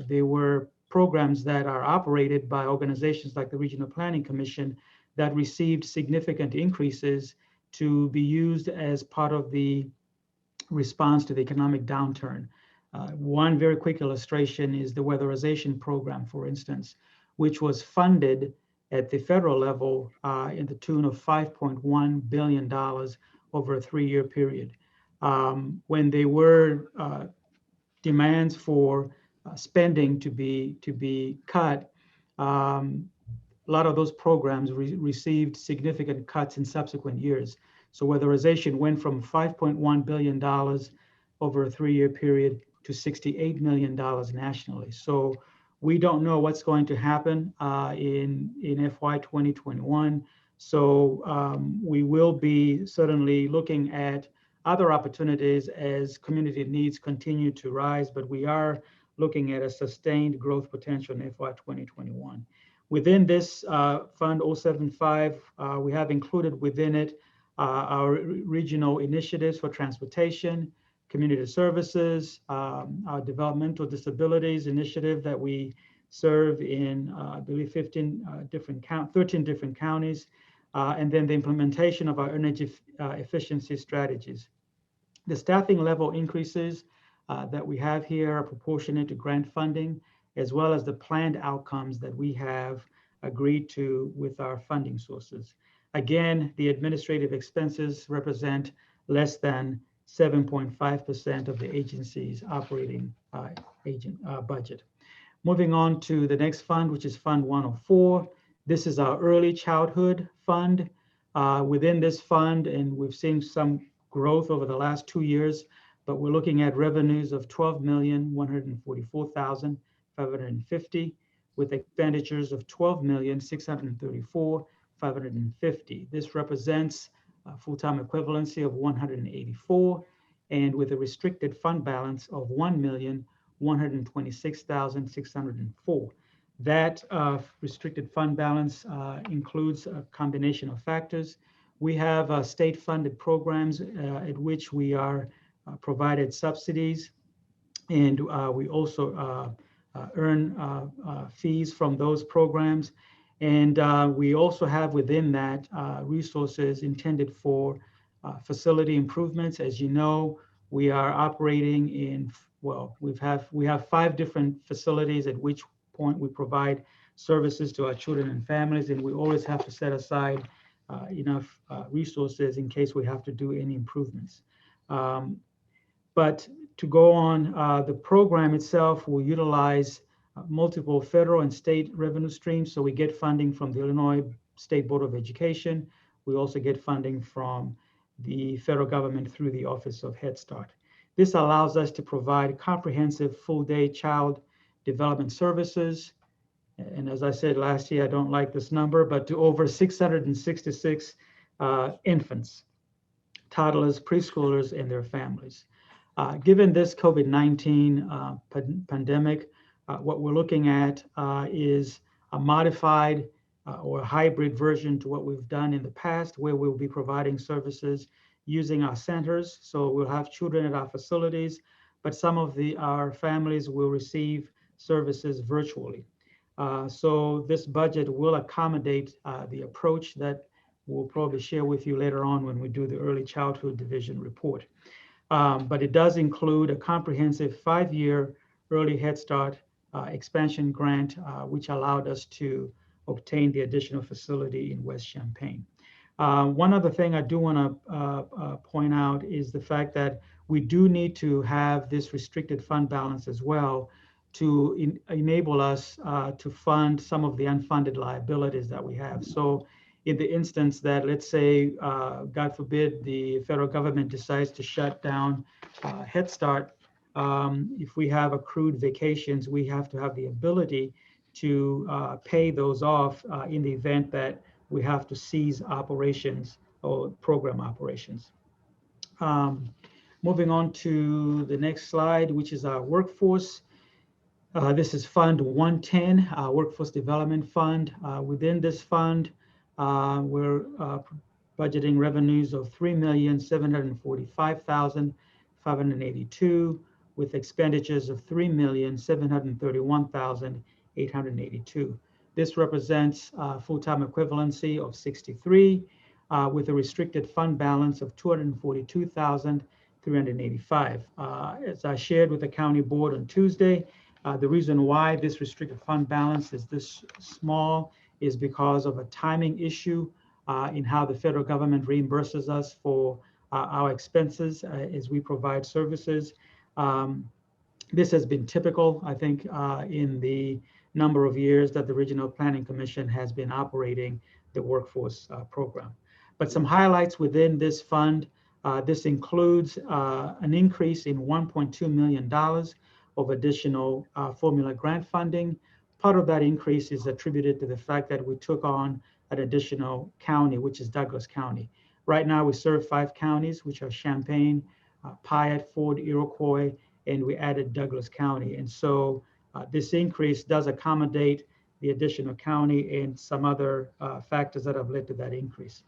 there were programs that are operated by organizations like the Regional Planning Commission that received significant increases to be used as part of the response to the economic downturn. One very quick illustration is the weatherization program, for instance, which was funded at the federal level in the tune of $5.1 billion over a 3-year period. When there were demands for spending to be cut, a lot of those programs received significant cuts in subsequent years. So weatherization went from $5.1 billion over a 3-year period to $68 million nationally. So we don't know what's going to happen in FY 2021. So we will be certainly looking at other opportunities as community needs continue to rise, but we are looking at a sustained growth potential in FY 2021. Within this Fund 075, we have included within it our regional initiatives for transportation, community services, our developmental disabilities initiative that we serve in, I believe, 13 different counties, and then the implementation of our energy efficiency strategies. The staffing level increases that we have here are proportionate to grant funding, as well as the planned outcomes that we have agreed to with our funding sources. Again, the administrative expenses represent less than 7.5% of the agency's operating budget. Moving on to the next fund, which is Fund 104. This is our early childhood fund. Within this fund, and we've seen some growth over the last 2 years, but we're looking at revenues of $12,144,550 with expenditures of $12,634,550. This represents a full-time equivalency of 184 and with a restricted fund balance of $1,126,604. That restricted fund balance includes a combination of factors. We have state-funded programs at which we are provided subsidies, and we also earn fees from those programs. And we also have within that resources intended for facility improvements. As you know, we are operating in, well, we have 5 different facilities at which point we provide services to our children and families, and we always have to set aside enough resources in case we have to do any improvements. But to go on, the program itself will utilize multiple federal and state revenue streams. So we get funding from the Illinois State Board of Education. We also get funding from the federal government through the Office of Head Start. This allows us to provide comprehensive full-day child development services. And as I said last year, I don't like this number, but to over 666 infants, toddlers, preschoolers, and their families. Given this COVID-19 pandemic, what we're looking at is a modified or a hybrid version to what we've done in the past, where we'll be providing services using our centers. So we'll have children at our facilities, but some of our families will receive services virtually. So this budget will accommodate the approach that we'll probably share with you later on when we do the Early Childhood Division report. But it does include a comprehensive 5-year Early Head Start expansion grant, which allowed us to obtain the additional facility in West Champaign. One other thing I do want to point out is the fact that we do need to have this restricted fund balance as well to enable us to fund some of the unfunded liabilities that we have. So in the instance that, let's say, God forbid, the federal government decides to shut down Head Start, if we have accrued vacations, we have to have the ability to pay those off in the event that we have to cease operations or program operations. Moving on to the next slide, which is our workforce. This is Fund 110, our Workforce Development Fund. Within this fund, we're budgeting revenues of $3,745,582 with expenditures of $3,731,882. This represents full-time equivalency of 63 with a restricted fund balance of $242,385. As I shared with the county board on Tuesday, the reason why this restricted fund balance is this small is because of a timing issue in how the federal government reimburses us for our expenses as we provide services. This has been typical, I think, in the number of years that the Regional Planning Commission has been operating the workforce program. But some highlights within this fund, this includes an increase in $1.2 million of additional formula grant funding. Part of that increase is attributed to the fact that we took on an additional county, which is Douglas County. Right now, we serve 5 counties, which are Champaign, Piatt, Ford, Iroquois, and we added Douglas County. And so this increase does accommodate the additional county and some other factors that have led to that increase.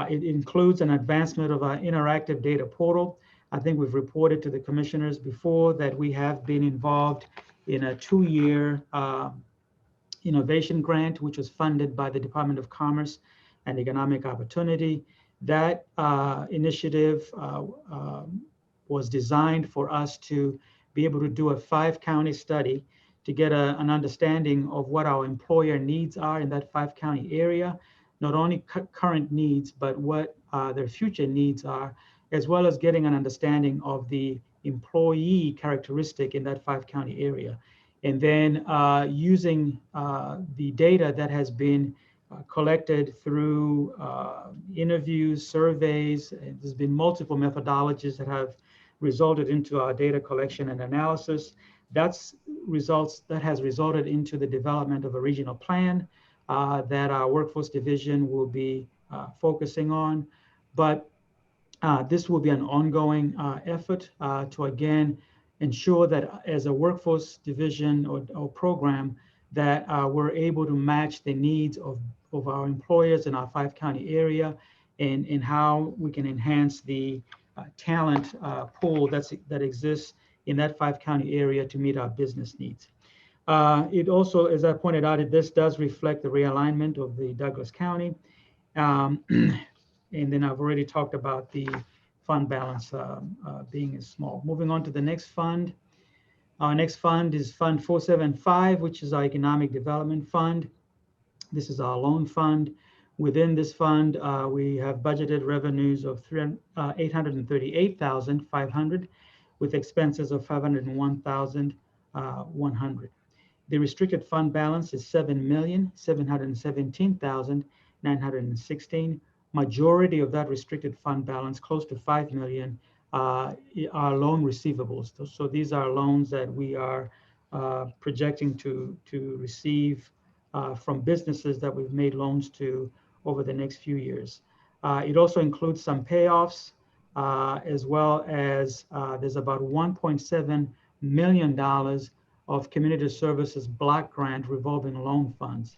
It includes an advancement of our interactive data portal. I think we've reported to the commissioners before that we have been involved in a 2-year innovation grant, which was funded by the Department of Commerce and Economic Opportunity. That initiative was designed for us to be able to do a 5-county study to get an understanding of what our employer needs are in that 5-county area, not only current needs, but what their future needs are, as well as getting an understanding of the employee characteristic in that 5-county area. And then using the data that has been collected through interviews, surveys, and there's been multiple methodologies that have resulted into our data collection and analysis. That has resulted into the development of a regional plan that our workforce division will be focusing on. But this will be an ongoing effort to again ensure that as a workforce division or program that we're able to match the needs of our employers in our 5-county area and how we can enhance the talent pool that exists in that 5-county area to meet our business needs. It also, as I pointed out, this does reflect the realignment of the Douglas County. And then I've already talked about the fund balance being small. Moving on to the next fund. Our next fund is Fund 475, which is our Economic Development Fund. This is our loan fund. Within this fund, we have budgeted revenues of $838,500 with expenses of $501,100. The restricted fund balance is $7,717,916. Majority of that restricted fund balance, close to $5 million, are loan receivables. So these are loans that we are projecting to receive from businesses that we've made loans to over the next few years. It also includes some payoffs, as well as there's about $1.7 million of community services block grant revolving loan funds.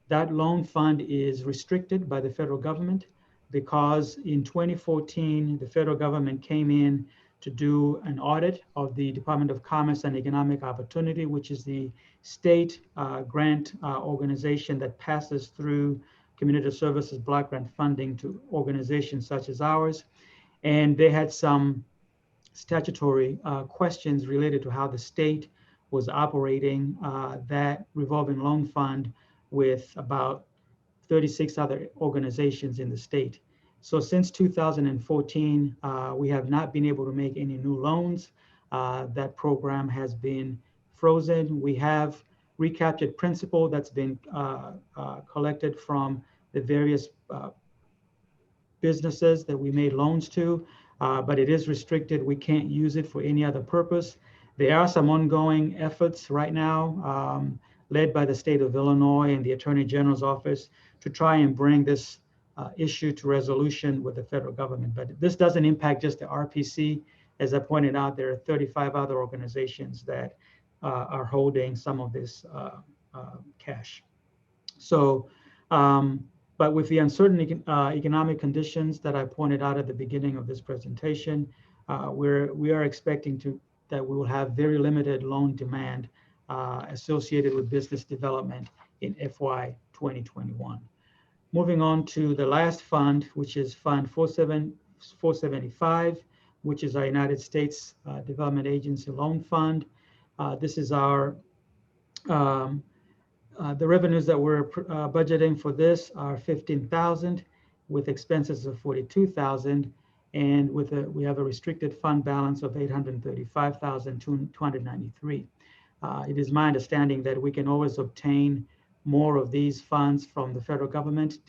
That loan fund is restricted by the federal government because in 2014, the federal government came in to do an audit of the Department of Commerce and Economic Opportunity, which is the state grant organization that passes through community services block grant funding to organizations such as ours. And they had some statutory questions related to how the state was operating that revolving loan fund with about 36 other organizations in the state. So since 2014, we have not been able to make any new loans. That program has been frozen. We have recaptured principal that's been collected from the various businesses that we made loans to, but it is restricted. We can't use it for any other purpose. There are some ongoing efforts right now led by the state of Illinois and the Attorney General's office to try and bring this issue to resolution with the federal government. But this doesn't impact just the RPC. As I pointed out, there are 35 other organizations that are holding some of this cash. So, but with the uncertain economic conditions that I pointed out at the beginning of this presentation, we are expecting that we will have very limited loan demand associated with business development in FY 2021. Moving on to the last fund, which is Fund 475, which is our United States Development Agency Loan Fund. This is our, the revenues that we're budgeting for this are $15,000 with expenses of $42,000. And we have a restricted fund balance of $835,293. It is my understanding that we can always obtain more of these funds from the federal government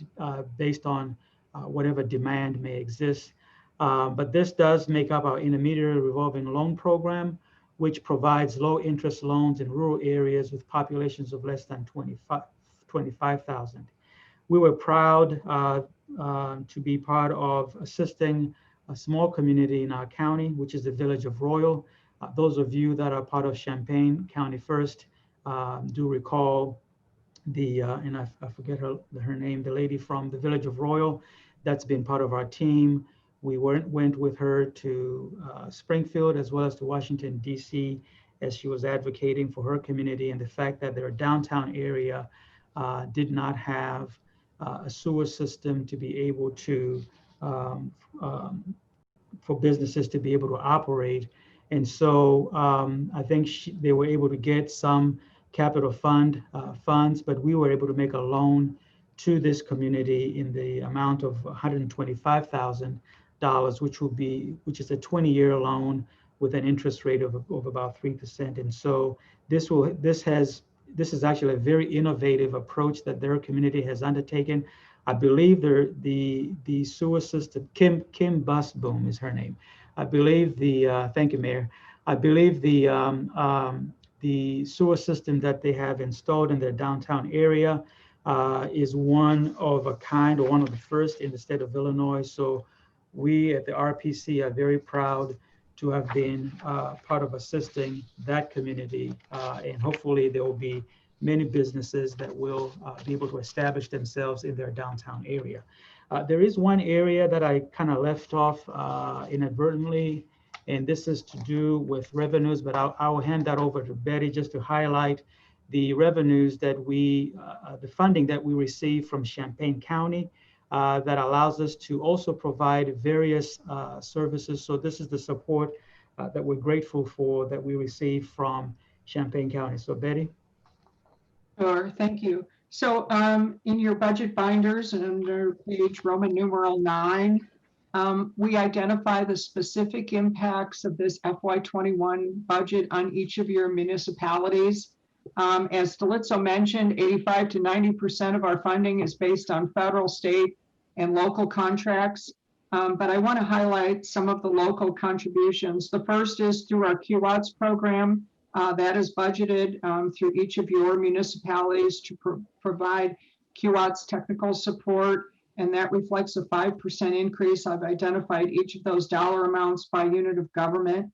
based on whatever demand may exist. But this does make up our intermediary revolving loan program, which provides low interest loans in rural areas with populations of less than 25,000. We were proud to be part of assisting a small community in our county, which is the village of Royal. Those of you that are part of Champaign County First do recall and I forget her name, the lady from the village of Royal that's been part of our team. We went with her to Springfield as well as to Washington, D.C., as she was advocating for her community and the fact that their downtown area did not have a sewer system to be able to, for businesses to be able to operate. And so I think they were able to get some capital funds, but we were able to make a loan to this community in the amount of $125,000, which is a 20-year loan with an interest rate of about 3%. And so this is actually a very innovative approach that their community has undertaken. I believe the sewer system, Kim Busboom is her name. I believe thank you, Mayor. I believe the sewer system that they have installed in their downtown area is one of a kind, or one of the first in the state of Illinois. So we at the RPC are very proud to have been part of assisting that community. And hopefully there will be many businesses that will be able to establish themselves in their downtown area. There is one area that I kind of left off inadvertently, and this is to do with revenues, but I'll hand that over to Betty just to highlight the revenues that the funding that we receive from Champaign County that allows us to also provide various services. So this is the support that we're grateful for that we receive from Champaign County. So Betty? Sure, thank you. So in your budget binders under page Roman numeral 9, we identify the specific impacts of this FY21 budget on each of your municipalities. As Delitzo mentioned, 85 to 90% of our funding is based on federal, state, and local contracts. But I want to highlight some of the local contributions. The first is through our QWATS program. That is budgeted through each of your municipalities to provide QWATS technical support, and that reflects a 5% increase. I've identified each of those dollar amounts by unit of government.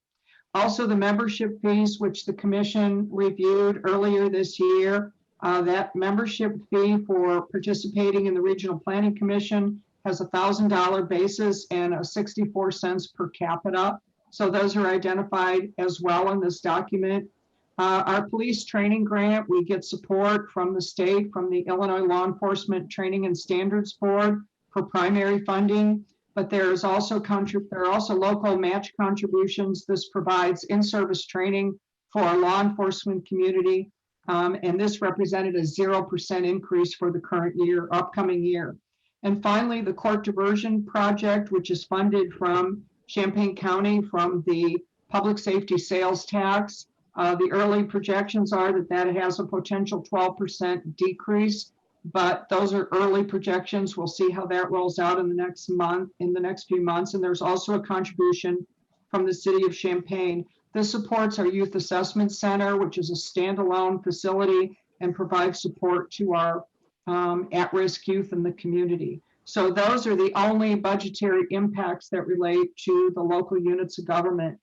Also, the membership fees, which the commission reviewed earlier this year, that membership fee for participating in the Regional Planning Commission has a $1,000 basis and a 64 cents per capita. So those are identified as well in this document. Our police training grant, we get support from the state, from the Illinois Law Enforcement Training and Standards Board for primary funding, but there are also local match contributions. This provides in-service training for our law enforcement community, and this represented a 0% increase for the current year, upcoming year. And finally, the court diversion project, which is funded from Champaign County from the public safety sales tax. The early projections are that has a potential 12% decrease, but those are early projections. We'll see how that rolls out in the next few months. And there's also a contribution from the city of Champaign. This supports our youth assessment center, which is a standalone facility and provides support to our at-risk youth in the community. So those are the only budgetary impacts that relate to the local units of government.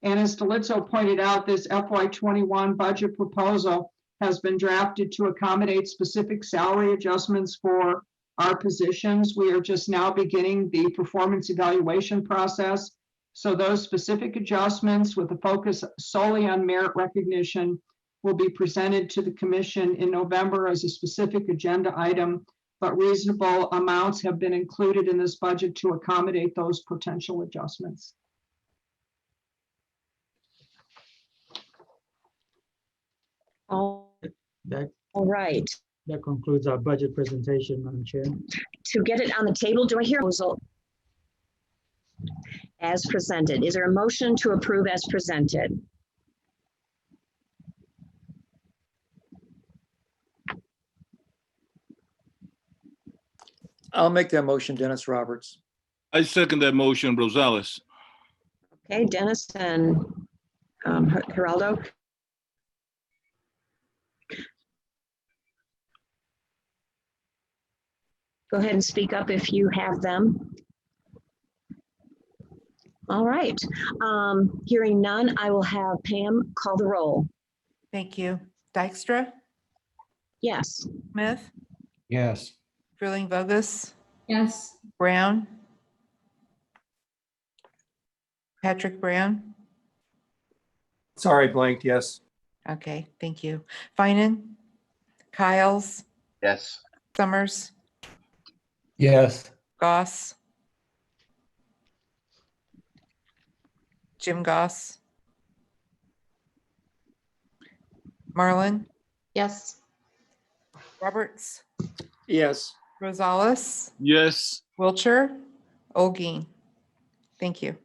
And as Delitzo pointed out, this FY21 budget proposal has been drafted to accommodate specific salary adjustments for our positions. We are just now beginning the performance evaluation process. So those specific adjustments with a focus solely on merit recognition will be presented to the commission in November as a specific agenda item, but reasonable amounts have been included in this budget to accommodate those potential adjustments. All right. That concludes our budget presentation, Madam Chair. To get it on the table, do I hear a proposal as presented? Is there a motion to approve as presented? I'll make that motion, Dennis Roberts. I second that motion, Rosales. Okay, Dennis and Geraldo. go ahead and speak up if you have them. All right. Hearing none, I will have Pam call the roll. Thank you. Dykstra, Yes. Smith, Yes. Drilling Bogus, Yes. Brown, Patrick Brown. Sorry, blanked, yes. Okay, thank you. Finan, Kyles, Yes. Summers, Yes. Goss, Jim Goss, Marlin, Yes. Roberts, Yes. Rosales, Yes. Wiltshire, Olguin. Thank you.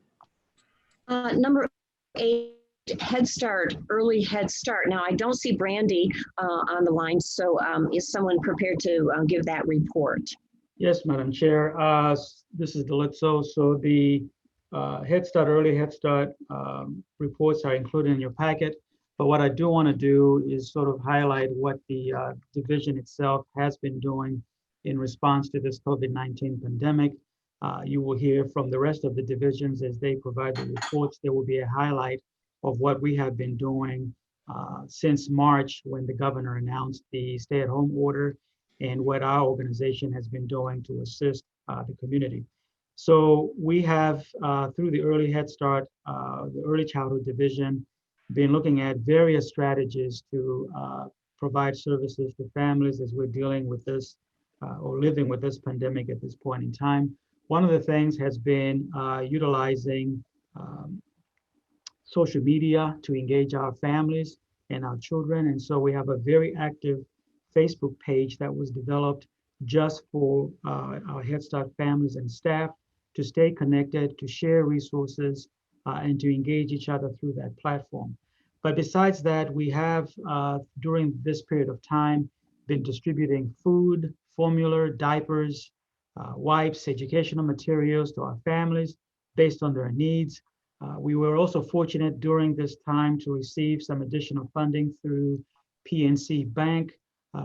Number 8, Head Start, early Head Start. Now, I don't see Brandy on the line, so is someone prepared to give that report? Yes, Madam Chair. This is Delitzo. So the Head Start, early Head Start reports are included in your packet. But what I do want to do is sort of highlight what the division itself has been doing in response to this COVID-19 pandemic. You will hear from the rest of the divisions as they provide the reports. There will be a highlight of what we have been doing since March, when the governor announced the stay-at-home order, and what our organization has been doing to assist the community. So we have, through the Early Head Start, the Early Childhood Division, been looking at various strategies to provide services to families as we're dealing with this or living with this pandemic at this point in time. One of the things has been utilizing social media to engage our families and our children. And so we have a very active Facebook page that was developed just for our Head Start families and staff to stay connected, to share resources, and to engage each other through that platform. But besides that, we have, during this period of time, been distributing food, formula, diapers, wipes, educational materials to our families based on their needs. We were also fortunate during this time to receive some additional funding through PNC Bank,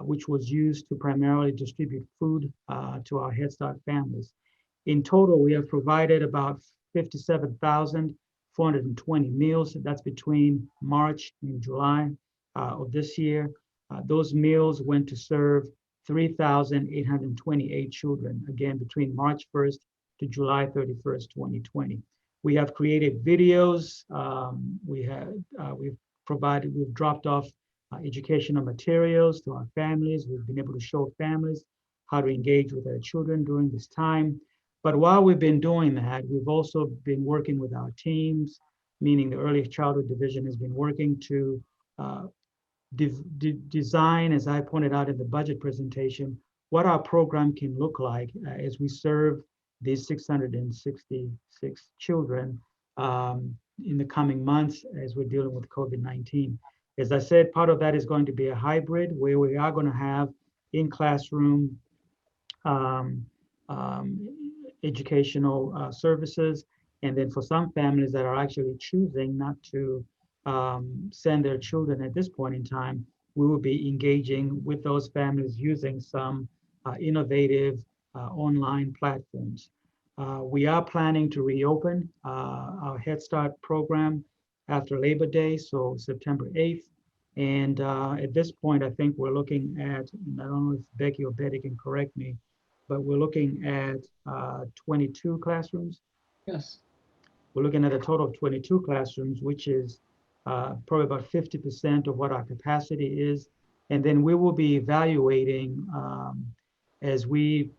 which was used to primarily distribute food to our Head Start families. In total, we have provided about 57,420 meals. That's between March and July of this year. Those meals went to serve 3,828 children, again, between March 1st to July 31st, 2020. We have created videos. We've dropped off educational materials to our families. We've been able to show families how to engage with their children during this time. But while we've been doing that, we've also been working with our teams, meaning the Early Childhood Division has been working to design, as I pointed out in the budget presentation, what our program can look like as we serve these 666 children in the coming months as we're dealing with COVID-19. As I said, part of that is going to be a hybrid where we are going to have in-classroom educational services. And then for some families that are actually choosing not to send their children at this point in time, we will be engaging with those families using some innovative online platforms. We are planning to reopen our Head Start program after Labor Day, so September 8th. And at this point, I think we're looking at, I don't know if Becky or Betty can correct me, but we're looking at 22 classrooms. Yes. We're looking at a total of 22 classrooms, which is probably about 50% of what our capacity is. And then we will be evaluating as we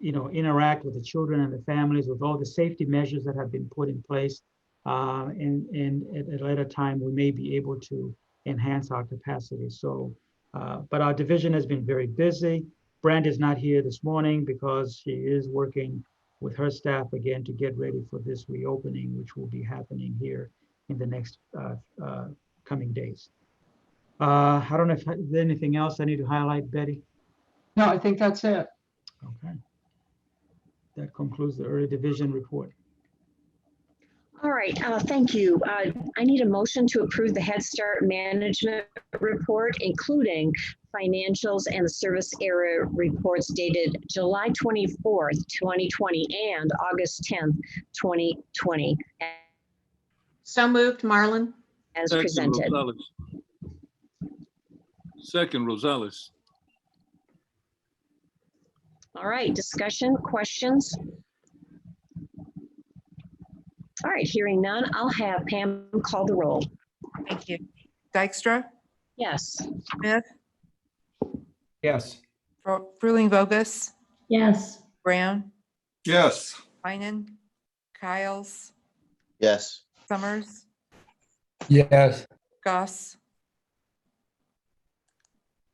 interact with the children and the families with all the safety measures that have been put in place. And at a later time, we may be able to enhance our capacity. So, but our division has been very busy. Brand is not here this morning because she is working with her staff again to get ready for this reopening, which will be happening here in the next coming days. I don't know if there's anything else I need to highlight, Betty. No, I think that's it. Okay. That concludes the early division report. All right, thank you. I need a motion to approve the Head Start management report, including financials and the service area reports dated July 24th, 2020 and August 10th, 2020 So moved, Marlin. as Second, presented. Rosales. Second, Rosales. All right, discussion, questions? All right, hearing none, I'll have Pam call the roll. Thank you. Dykstra, Yes. Smith, Yes. Fruling Vogus, Yes. Brown, Yes. Heinen, Kyles, Yes. Summers, Yes. Goss,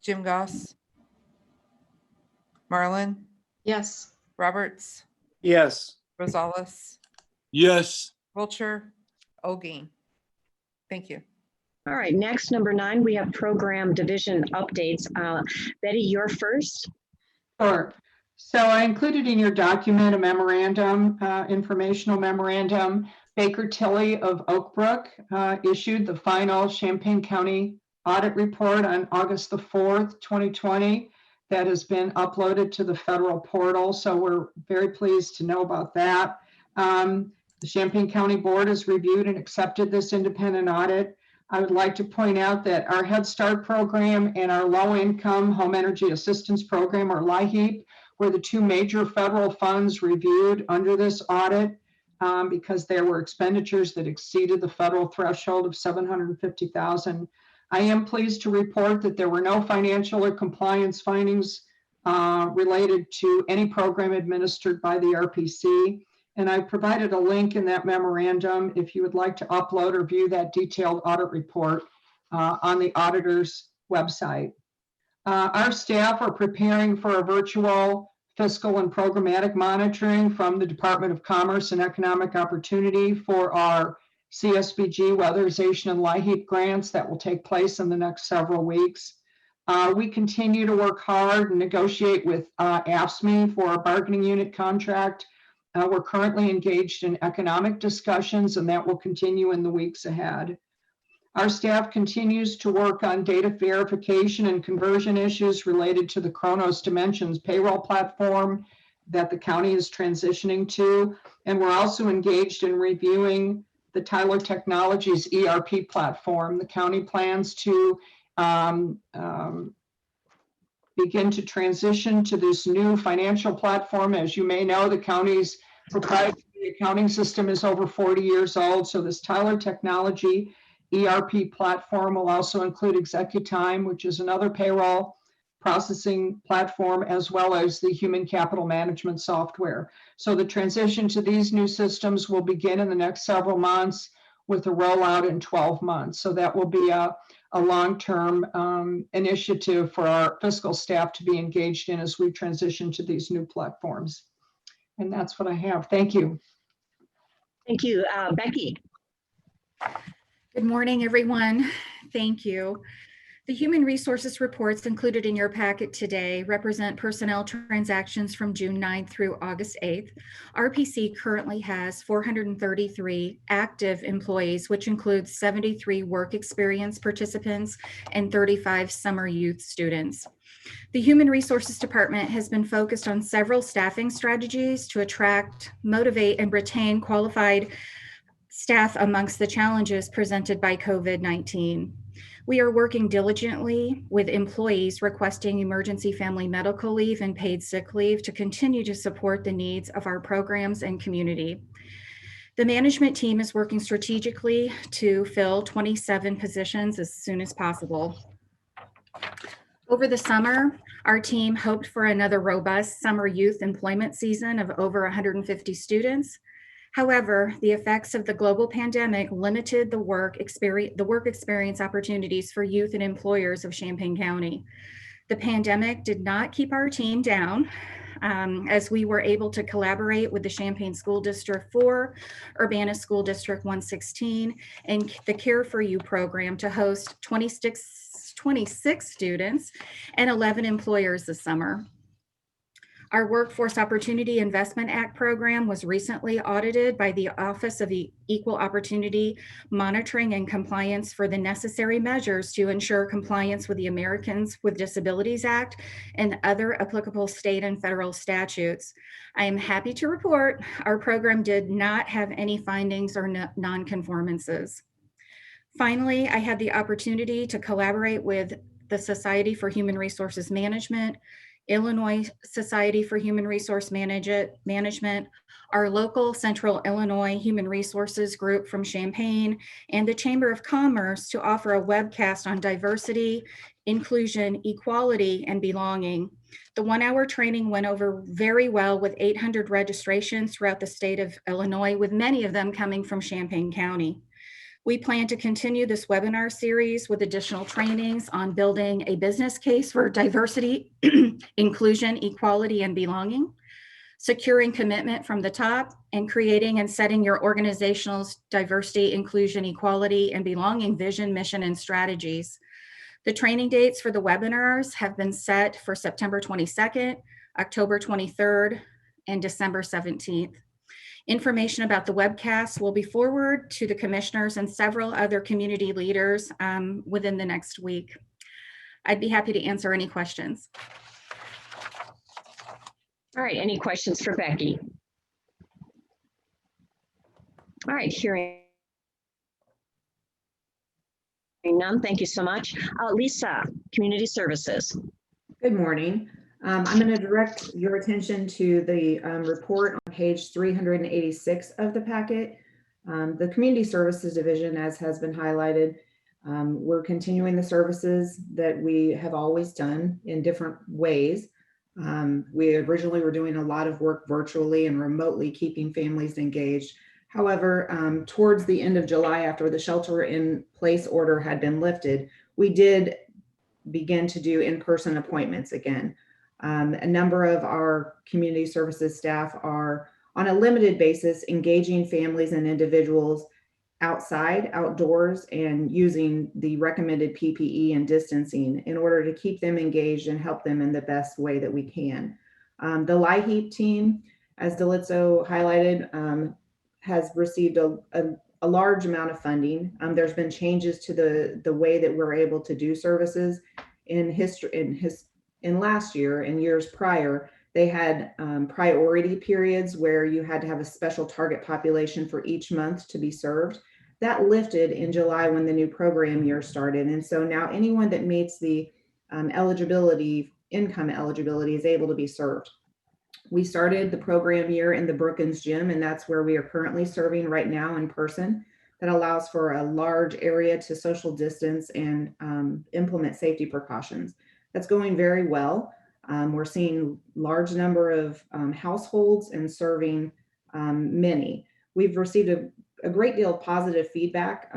Jim Goss, Marlin, Yes. Roberts, Yes. Rosales, Yes. Wiltshire, Olguin. Thank you. All right, next, number 9, we have program division updates. Betty, you're first. Sure. So I included in your document a memorandum, informational memorandum. Baker Tilly of Oak Brook issued the final Champaign County audit report on August the 4th, 2020. That has been uploaded to the federal portal. So we're very pleased to know about that. The Champaign County Board has reviewed and accepted this independent audit. I would like to point out that our Head Start program and our Low Income Home Energy Assistance Program, or LIHEAP, were the two major federal funds reviewed under this audit because there were expenditures that exceeded the federal threshold of $750,000. I am pleased to report that there were no financial or compliance findings related to any program administered by the RPC. And I provided a link in that memorandum if you would like to upload or view that detailed audit report on the auditor's website. Our staff are preparing for a virtual fiscal and programmatic monitoring from the Department of Commerce and Economic Opportunity for our CSBG, weatherization, and LIHEAP grants that will take place in the next several weeks. We continue to work hard and negotiate with AFSCME for a bargaining unit contract. We're currently engaged in economic discussions, and that will continue in the weeks ahead. Our staff continues to work on data verification and conversion issues related to the Kronos Dimensions payroll platform that the county is transitioning to. And we're also engaged in reviewing the Tyler Technologies ERP platform. The county plans to begin to transition to this new financial platform. As you may know, the county's proprietary accounting system is over 40 years old. So this Tyler Technology ERP platform will also include ExecuTime, which is another payroll processing platform, as well as the human capital management software. So the transition to these new systems will begin in the next several months with a rollout in 12 months. So that will be a long-term initiative for our fiscal staff to be engaged in as we transition to these new platforms. And that's what I have. Thank you. Thank you. Becky. Good morning, everyone. Thank you. The human resources reports included in your packet today represent personnel transactions from June 9th through August 8th. RPC currently has 433 active employees, which includes 73 work experience participants and 35 summer youth students. The Human Resources Department has been focused on several staffing strategies to attract, motivate, and retain qualified staff amongst the challenges presented by COVID-19. We are working diligently with employees requesting emergency family medical leave and paid sick leave to continue to support the needs of our programs and community. The management team is working strategically to fill 27 positions as soon as possible. Over the summer, our team hoped for another robust summer youth employment season of over 150 students. However, the effects of the global pandemic limited the work experience opportunities for youth and employers of Champaign County. The pandemic did not keep our team down, as we were able to collaborate with the Champaign School District 4, Urbana School District 116, and the Care for You program to host 26 students and 11 employers this summer. Our Workforce Opportunity Investment Act program was recently audited by the Office of Equal Opportunity Monitoring and Compliance for the necessary measures to ensure compliance with the Americans with Disabilities Act and other applicable state and federal statutes. I am happy to report our program did not have any findings or non-conformances. Finally, I had the opportunity to collaborate with the Society for Human Resources Management, Illinois Society for Human Resource Management, our local Central Illinois Human Resources group from Champaign, and the Chamber of Commerce to offer a webcast on diversity, inclusion, equality, and belonging. The 1-hour training went over very well with 800 registrations throughout the state of Illinois, with many of them coming from Champaign County. We plan to continue this webinar series with additional trainings on building a business case for diversity, inclusion, equality, and belonging, securing commitment from the top, and creating and setting your organization's diversity, inclusion, equality, and belonging vision, mission, and strategies. The training dates for the webinars have been set for September 22nd, October 23rd, and December 17th. Information about the webcast will be forwarded to the commissioners and several other community leaders within the next week. I'd be happy to answer any questions. All right, any questions for Becky? All right, hearing none, thank you so much. Lisa, Community Services. Good morning. I'm going to direct your attention to the report on page 386 of the packet. The Community Services Division, as has been highlighted, we're continuing the services that we have always done in different ways. We originally were doing a lot of work virtually and remotely, keeping families engaged. However, towards the end of July, after the shelter-in-place order had been lifted, we did begin to do in-person appointments again. A number of our community services staff are on a limited basis engaging families and individuals outside, outdoors, and using the recommended PPE and distancing in order to keep them engaged and help them in the best way that we can. The LIHEAP team, as Delitzo highlighted, has received a large amount of funding. There's been changes to the way that we're able to do services in last year and years prior. They had priority periods where you had to have a special target population for each month to be served. That lifted in July when the new program year started. And so now anyone that meets the income eligibility is able to be served. We started the program year in the Brookins Gym, and that's where we are currently serving right now in person. That allows for a large area to social distance and implement safety precautions. That's going very well. We're seeing large number of households and serving many. We've received a great deal of positive feedback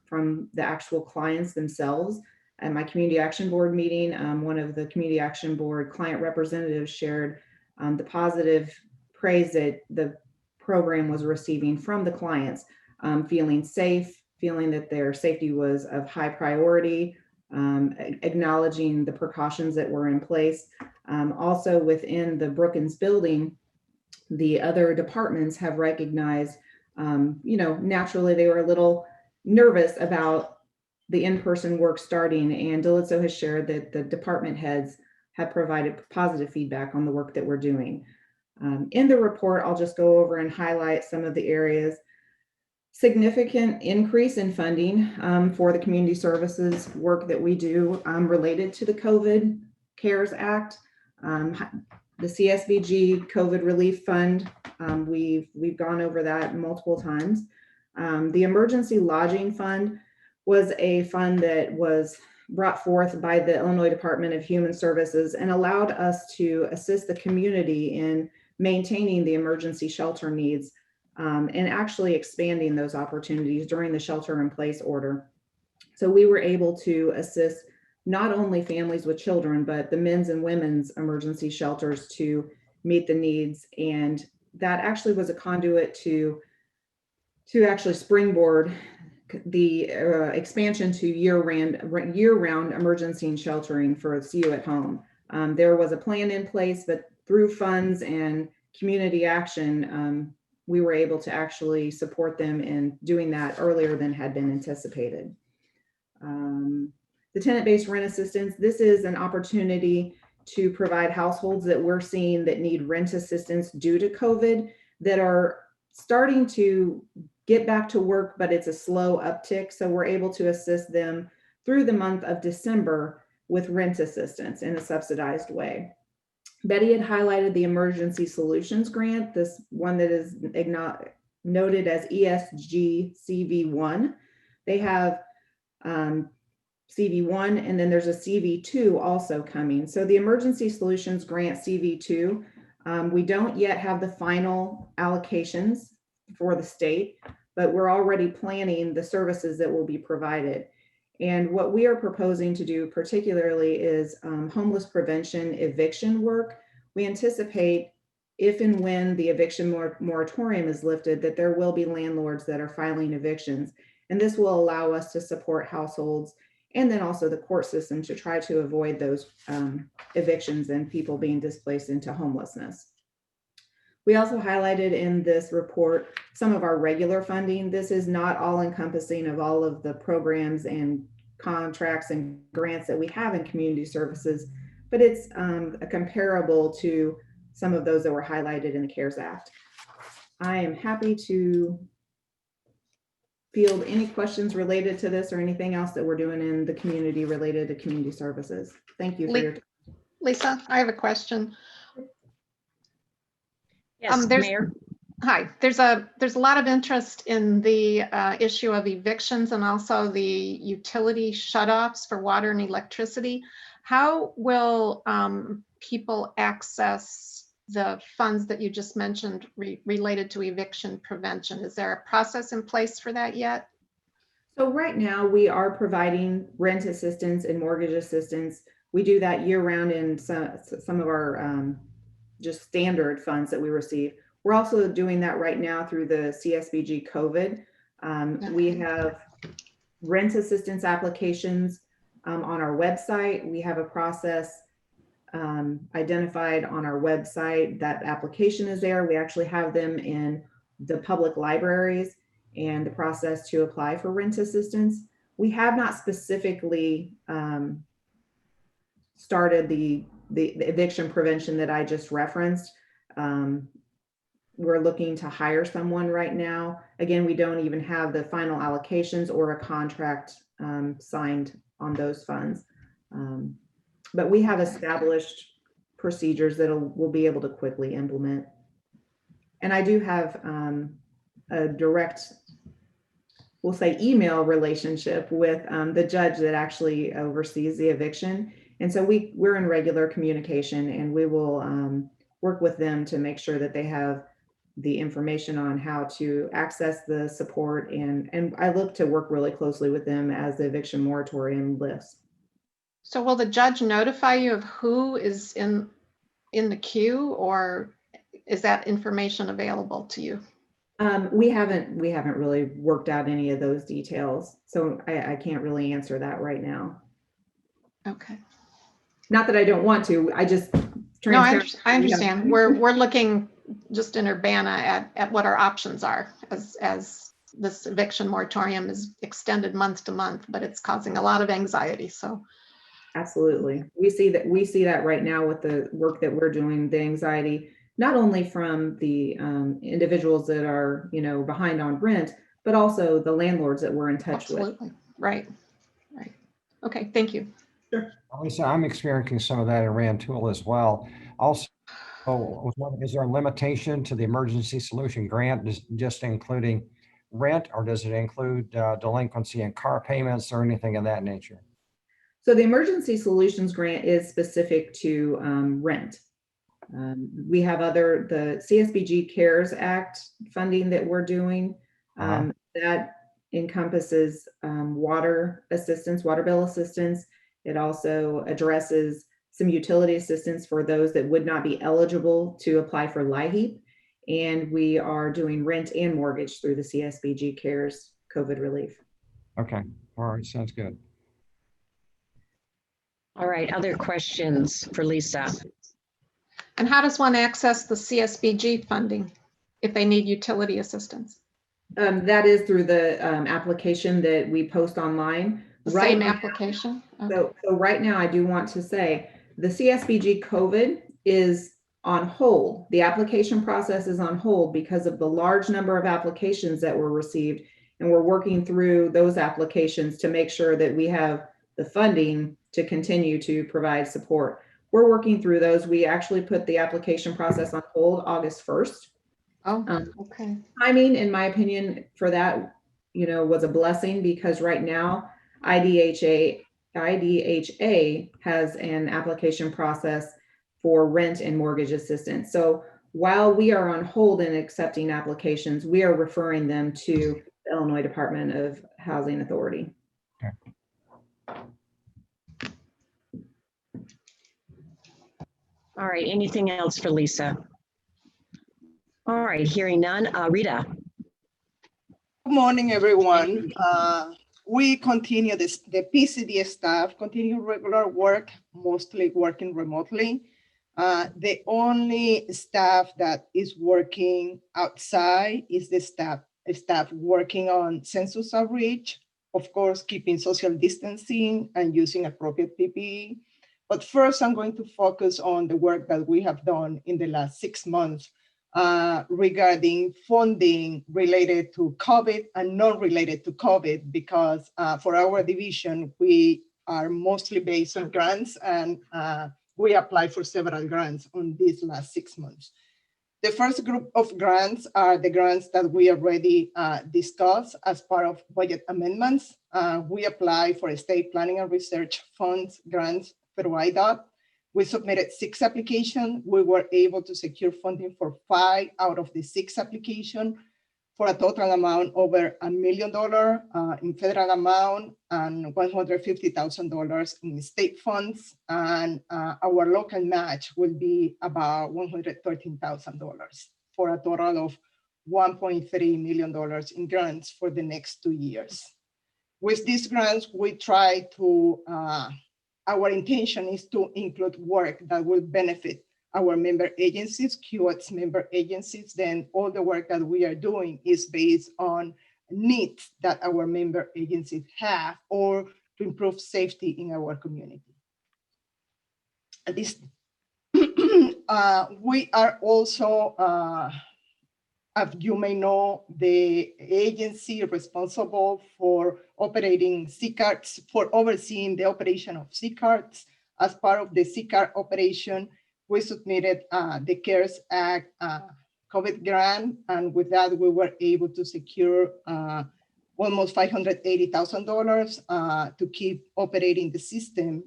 from the actual clients themselves. At my Community Action Board meeting, one of the Community Action Board client representatives shared the positive praise that the program was receiving from the clients, feeling safe, feeling that their safety was of high priority, acknowledging the precautions that were in place. Also within the Brookins building, the other departments have recognized, naturally they were a little nervous about the in-person work starting, and Delitzo has shared that the department heads have provided positive feedback on the work that we're doing. In the report, I'll just go over and highlight some of the areas. Significant increase in funding for the community services work that we do related to the COVID CARES Act. The CSBG COVID Relief Fund, we've gone over that multiple times. The Emergency Lodging Fund was a fund that was brought forth by the Illinois Department of Human Services and allowed us to assist the community in maintaining the emergency shelter needs and actually expanding those opportunities during the shelter-in-place order. So we were able to assist not only families with children, but the men's and women's emergency shelters to meet the needs. And that actually was a conduit to actually springboard the expansion to year-round emergency and sheltering for CU at Home. There was a plan in place, but through funds and community action, we were able to actually support them in doing that earlier than had been anticipated. The tenant-based rent assistance, this is an opportunity to provide households that we're seeing that need rent assistance due to COVID that are starting to get back to work, but it's a slow uptick. So we're able to assist them through the month of December with rent assistance in a subsidized way. Betty had highlighted the Emergency Solutions Grant, this one that is noted as ESG CV1. They have CV1, and then there's a CV2 also coming. So the Emergency Solutions Grant CV2, we don't yet have the final allocations for the state, but we're already planning the services that will be provided. And what we are proposing to do particularly is homeless prevention eviction work. We anticipate if and when the eviction moratorium is lifted, that there will be landlords that are filing evictions. And this will allow us to support households and then also the court system to try to avoid those evictions and people being displaced into homelessness. We also highlighted in this report some of our regular funding. This is not all encompassing of all of the programs and contracts and grants that we have in community services, but it's comparable to some of those that were highlighted in the CARES Act. I am happy to field any questions related to this or anything else that we're doing in the community related to community services. Thank you for your time. Lisa, I have a question. Yes, Mayor. Hi, there's a lot of interest in the issue of evictions and also the utility shutoffs for water and electricity. How will people access the funds that you just mentioned related to eviction prevention? Is there a process in place for that yet? So right now we are providing rent assistance and mortgage assistance. We do that year round in some of our just standard funds that we receive. We're also doing that right now through the CSBG COVID. We have rent assistance applications on our website. We have a process identified on our website. That application is there. We actually have them in the public libraries and the process to apply for rent assistance. We have not specifically started the eviction prevention that I just referenced. We're looking to hire someone right now. Again, we don't even have the final allocations or a contract signed on those funds. But we have established procedures that we'll be able to quickly implement. And I do have a direct, we'll say, email relationship with the judge that actually oversees the eviction. And so we're in regular communication, and we will work with them to make sure that they have the information on how to access the support. And I look to work really closely with them as the eviction moratorium lifts. So will the judge notify you of who is in the queue, or is that information available to you? We haven't really worked out any of those details, so I can't really answer that right now. Okay. Not that I don't want to. I just no, I understand. We're looking just in Urbana at what our options are as this eviction moratorium is extended month to month, but it's causing a lot of anxiety. So. Absolutely. We see that right now with the work that we're doing, the anxiety, not only from the individuals that are, behind on rent, but also the landlords that we're in touch with. Absolutely. Right. Okay. Thank you. Sure. Lisa, I'm experiencing some of that in Rantoul as well. Also, is there a limitation to the emergency solution grant, just including rent, or does it include delinquency and car payments or anything of that nature? So the Emergency Solutions Grant is specific to rent. We have the CSBG CARES Act funding that we're doing. That encompasses water assistance, water bill assistance. It also addresses some utility assistance for those that would not be eligible to apply for LIHEAP. And we are doing rent and mortgage through the CSBG CARES COVID relief. Okay. All right. Sounds good. All right, other questions for Lisa? And how does one access the CSBG funding if they need utility assistance? That is through the application that we post online. The Right same now- application? Okay. So right now, I do want to say the CSBG COVID is on hold. The application process is on hold because of the large number of applications that were received. And we're working through those applications to make sure that we have the funding to continue to provide support. We're working through those. We actually put the application process on hold August 1st. Oh, okay. Timing, in my opinion, for that, was a blessing because right now IDHA has an application process for rent and mortgage assistance. So while we are on hold in accepting applications, we are referring them to the Illinois Department of Housing Authority. All right, anything else for Lisa? All right, hearing none, Rita. Good morning, everyone. We continue the PCD staff continue regular work, mostly working remotely. The only staff that is working outside is the staff working on census outreach, of course, keeping social distancing and using appropriate PPE. But first, I'm going to focus on the work that we have done in the last 6 months regarding funding related to COVID and not related to COVID, because for our division, we are mostly based on grants, and we applied for several grants on these last 6 months. The first group of grants are the grants that we already discussed as part of budget amendments. We applied for state planning and research funds grants through IDOT. We submitted 6 applications. We were able to secure funding for 5 out of the 6 applications for a total amount over $1 million in federal amount and $150,000 in state funds. And our local match will be about $113,000 for a total of $1.3 million in grants for the next 2 years. With these grants, we try to our intention is to include work that will benefit our member agencies, QX member agencies. Then all the work that we are doing is based on needs that our member agencies have or to improve safety in our community. This, we are also, as you may know, the agency responsible for operating C-cards, for overseeing the operation of C-cards. As part of the C-card operation, we submitted the CARES Act COVID grant, and with that, we were able to secure almost $580,000 to keep operating the system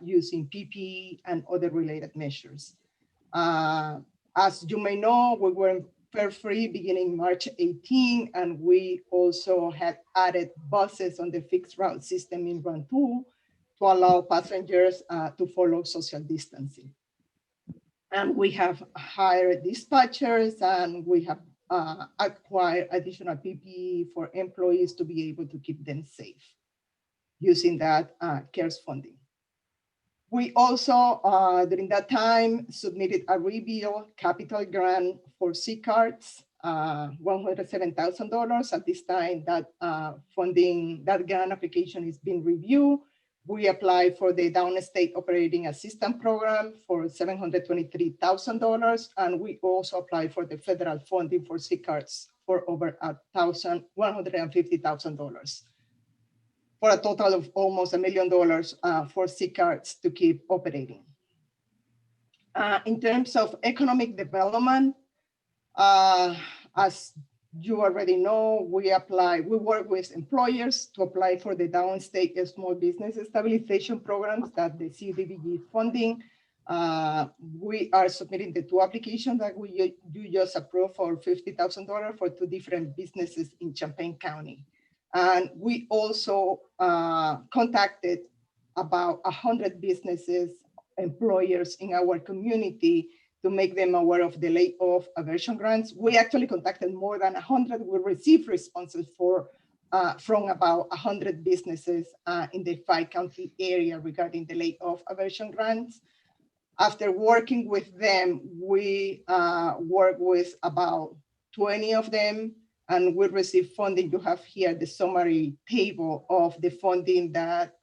using PPE and other related measures. As you may know, we were fare-free beginning March 18, and we also had added buses on the fixed route system in Run 2 to allow passengers to follow social distancing. And we have hired dispatchers, and we have acquired additional PPE for employees to be able to keep them safe using that CARES funding. We also, during that time, submitted a rebuild capital grant for C-cards, $107,000. At this time, that funding, that grant application is being reviewed. We applied for the Downstate Operating Assistance Program for $723,000, and we also applied for the federal funding for C-cards for over $150,000. For a total of almost $1 million for C-cards to keep operating. In terms of economic development, as you already know, we work with employers to apply for the Downstate Small Business Stabilization Programs that the CDBG funding. We are submitting the 2 applications that you just approved for $50,000 for 2 different businesses in Champaign County. And we also contacted about 100 businesses, employers in our community to make them aware of the layoff aversion grants. We actually contacted more than 100. We received responses from about 100 businesses in the 5-county area regarding the layoff aversion grants. After working with them, we work with about 20 of them, and we receive funding. You have here the summary table of the funding that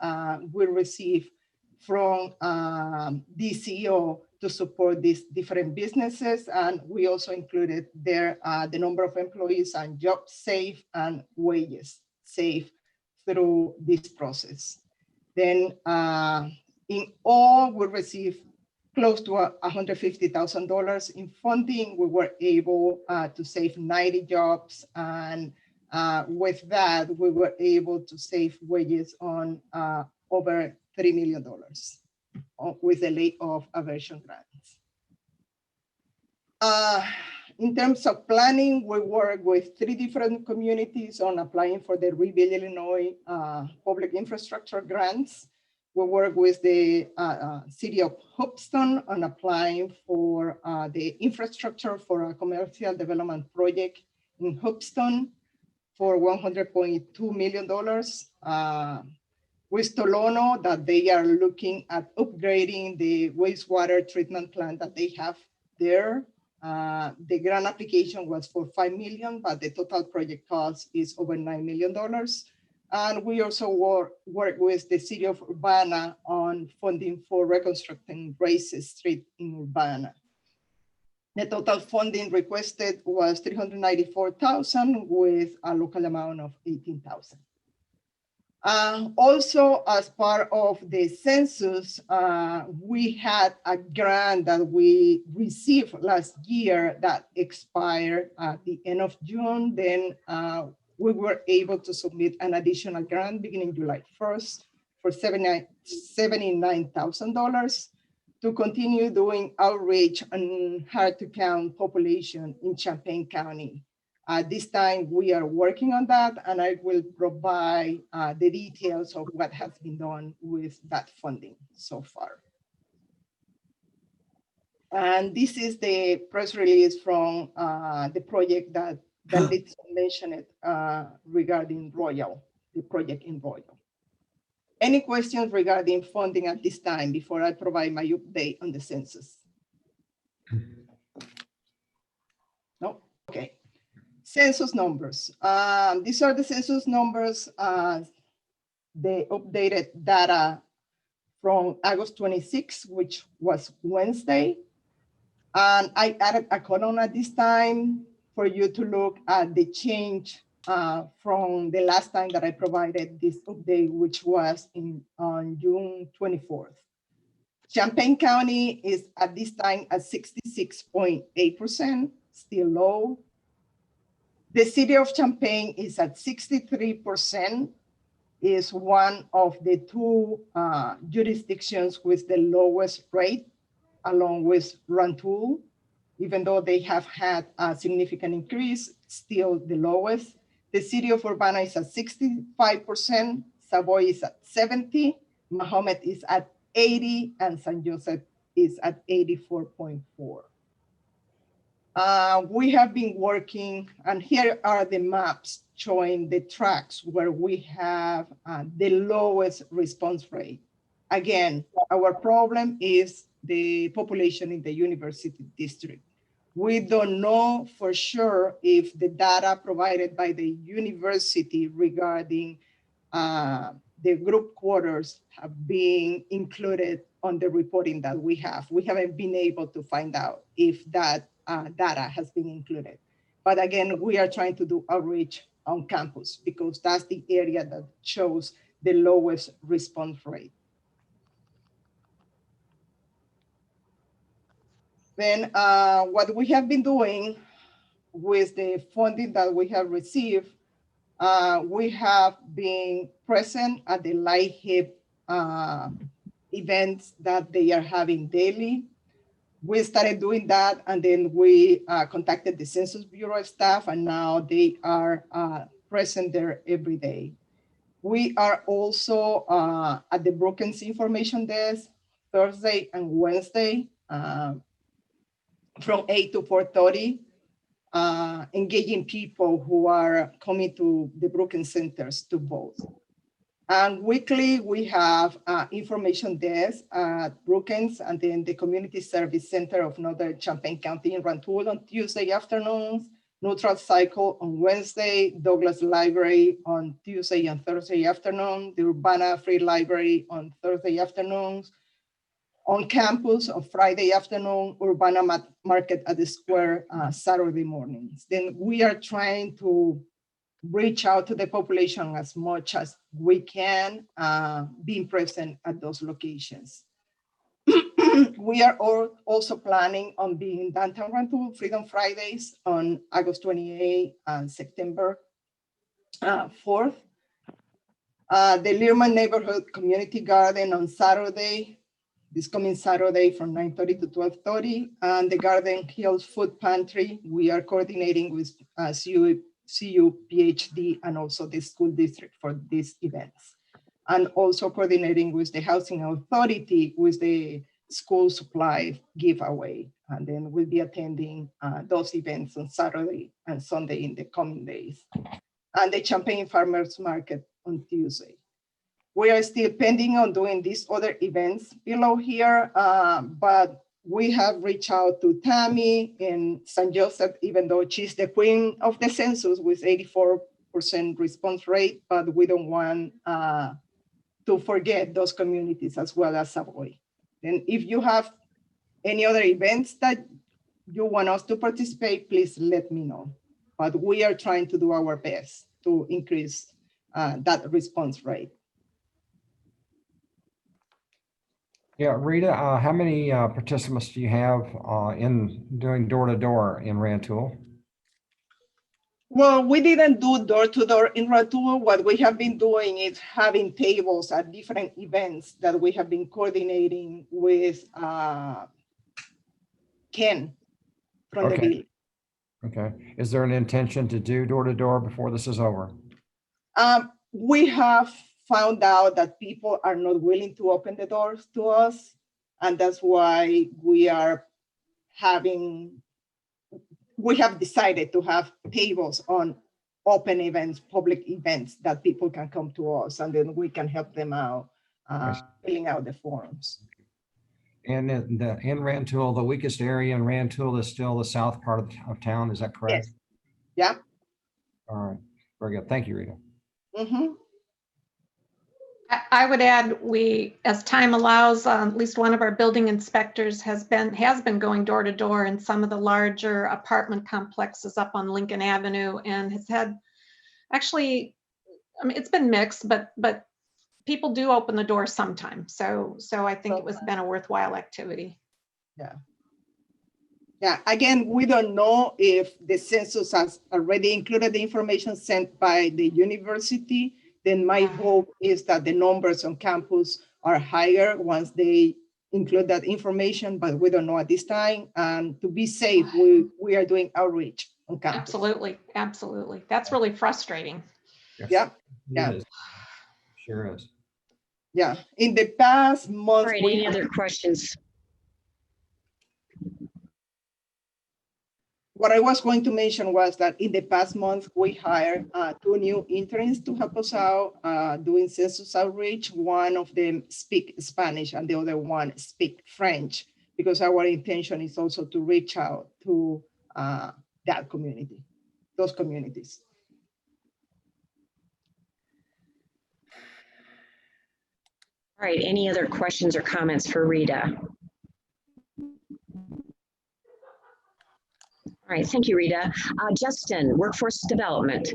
we receive from DCO to support these different businesses. And we also included there the number of employees and jobs saved and wages saved through this process. Then in all, we received close to $150,000 in funding. We were able to save 90 jobs. And with that, we were able to save wages on over $3 million with the layoff aversion grants. In terms of planning, we work with 3 different communities on applying for the Rebuild Illinois public infrastructure grants. We work with the city of Houston on applying for the infrastructure for a commercial development project in Houston for $100.2 million. With Tolono, that they are looking at upgrading the wastewater treatment plant that they have there. The grant application was for $5 million, but the total project cost is over $9 million. And we also work with the city of Urbana on funding for reconstructing Races Street in Urbana. The total funding requested was $394,000 with a local amount of $18,000. Also, as part of the census, we had a grant that we received last year that expired at the end of June. Then we were able to submit an additional grant beginning July 1st for $79,000 to continue doing outreach on hard to count population in Champaign County. This time we are working on that, and I will provide the details of what has been done with that funding so far. And this is the press release from the project that Liz mentioned regarding Royal, the project in Royal. Any questions regarding funding at this time before I provide my update on the census? No? Okay. Census numbers. These are the census numbers, the updated data from August 26, which was Wednesday. And I added a column at this time for you to look at the change from the last time that I provided this update, which was on June 24th. Champaign County is at this time at 66.8%, still low. The city of Champaign is at 63%, is one of the 2 jurisdictions with the lowest rate, along with Rantoul. Even though they have had a significant increase, still the lowest. The city of Urbana is at 65%, Savoy is at 70%, Mahomet is at 80%, and San Joseph is at 84.4%. We have been working, and here are the maps showing the tracks where we have the lowest response rate. Again, our problem is the population in the university district. We don't know for sure if the data provided by the university regarding the group quarters have been included on the reporting that we have. We haven't been able to find out if that data has been included. But again, we are trying to do outreach on campus because that's the area that shows the lowest response rate. Then what we have been doing with the funding that we have received, we have been present at the LIHEAP events that they are having daily. We started doing that, and then we contacted the Census Bureau staff, and now they are present there every day. We are also at the Brookings Information Desk Thursday and Wednesday from 8 to 4:30, engaging people who are coming to the Brookings centers to vote. And weekly, we have information desk at Brookings and then the Community Service Center of Northern Champaign County in Rantoul on Tuesday afternoons, Neutral Cycle on Wednesday, Douglas Library on Tuesday and Thursday afternoon, the Urbana Free Library on Thursday afternoons, on campus on Friday afternoon, Urbana Market at the Square Saturday mornings. Then we are trying to reach out to the population as much as we can, being present at those locations. We are also planning on being downtown Rantoul Freedom Fridays on August 28 and September 4th. The Learman Neighborhood Community Garden on Saturday, this coming Saturday from 9:30 to 12:30, and the Garden Hills Food Pantry. We are coordinating with CU PhD and also the school district for these events, and also coordinating with the Housing Authority with the school supply giveaway. And then we'll be attending those events on Saturday and Sunday in the coming days. And the Champaign Farmers Market on Tuesday. We are still pending on doing these other events below here, but we have reached out to Tammy in St. Joseph, even though she's the queen of the census with 84% response rate, but we don't want to forget those communities as well as Savoy. And if you have any other events that you want us to participate, please let me know. But we are trying to do our best to increase that response rate. Yeah, Rita, how many participants do you have in doing door-to-door in Rantoul? Well, we didn't do door-to-door in Rantoul. What we have been doing is having tables at different events that we have been coordinating with Ken from the village. Okay. Is there an intention to do door-to-door before this is over? We have found out that people are not willing to open the doors to us. And that's why we have decided to have tables on open events, public events that people can come to us and then we can help them out filling out the forms. And in Rantoul, the weakest area in Rantoul is still the south part of town. Is that correct? Yes. Yeah. All right. Very good. Thank you, Rita. Mm-hmm. I would add, as time allows, at least one of our building inspectors has been going door to door in some of the larger apartment complexes up on Lincoln Avenue, and has had actually, I mean, it's been mixed, but people do open the door sometimes. So I think it was been a worthwhile activity. Yeah. Yeah. Again, we don't know if the census has already included the information sent by the university. Then my hope is that the numbers on campus are higher once they include that information, but we don't know at this time. And to be safe, we are doing outreach on campus. Absolutely. Absolutely. That's really frustrating. Yes. Yeah. Yeah. Sure is. Yeah. In the past month. All right, any other questions? What I was going to mention was that in the past month, we hired 2 new interns to help us out doing census outreach. One of them speak Spanish and the other one speak French, because our intention is also to reach out to that community, those communities. All right, any other questions or comments for Rita? All right, thank you, Rita. Justin, Workforce Development.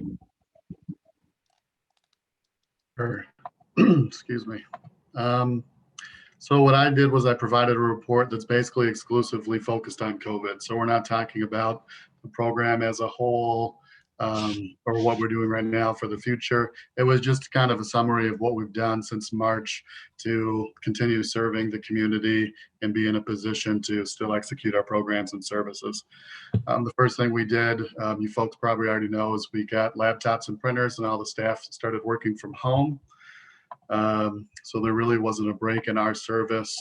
Sure. Excuse me. So what I did was I provided a report that's basically exclusively focused on COVID. So we're not talking about the program as a whole or what we're doing right now for the future. It was just kind of a summary of what we've done since March to continue serving the community and be in a position to still execute our programs and services. The first thing we did, you folks probably already know, is we got laptops and printers and all the staff started working from home. So there really wasn't a break in our service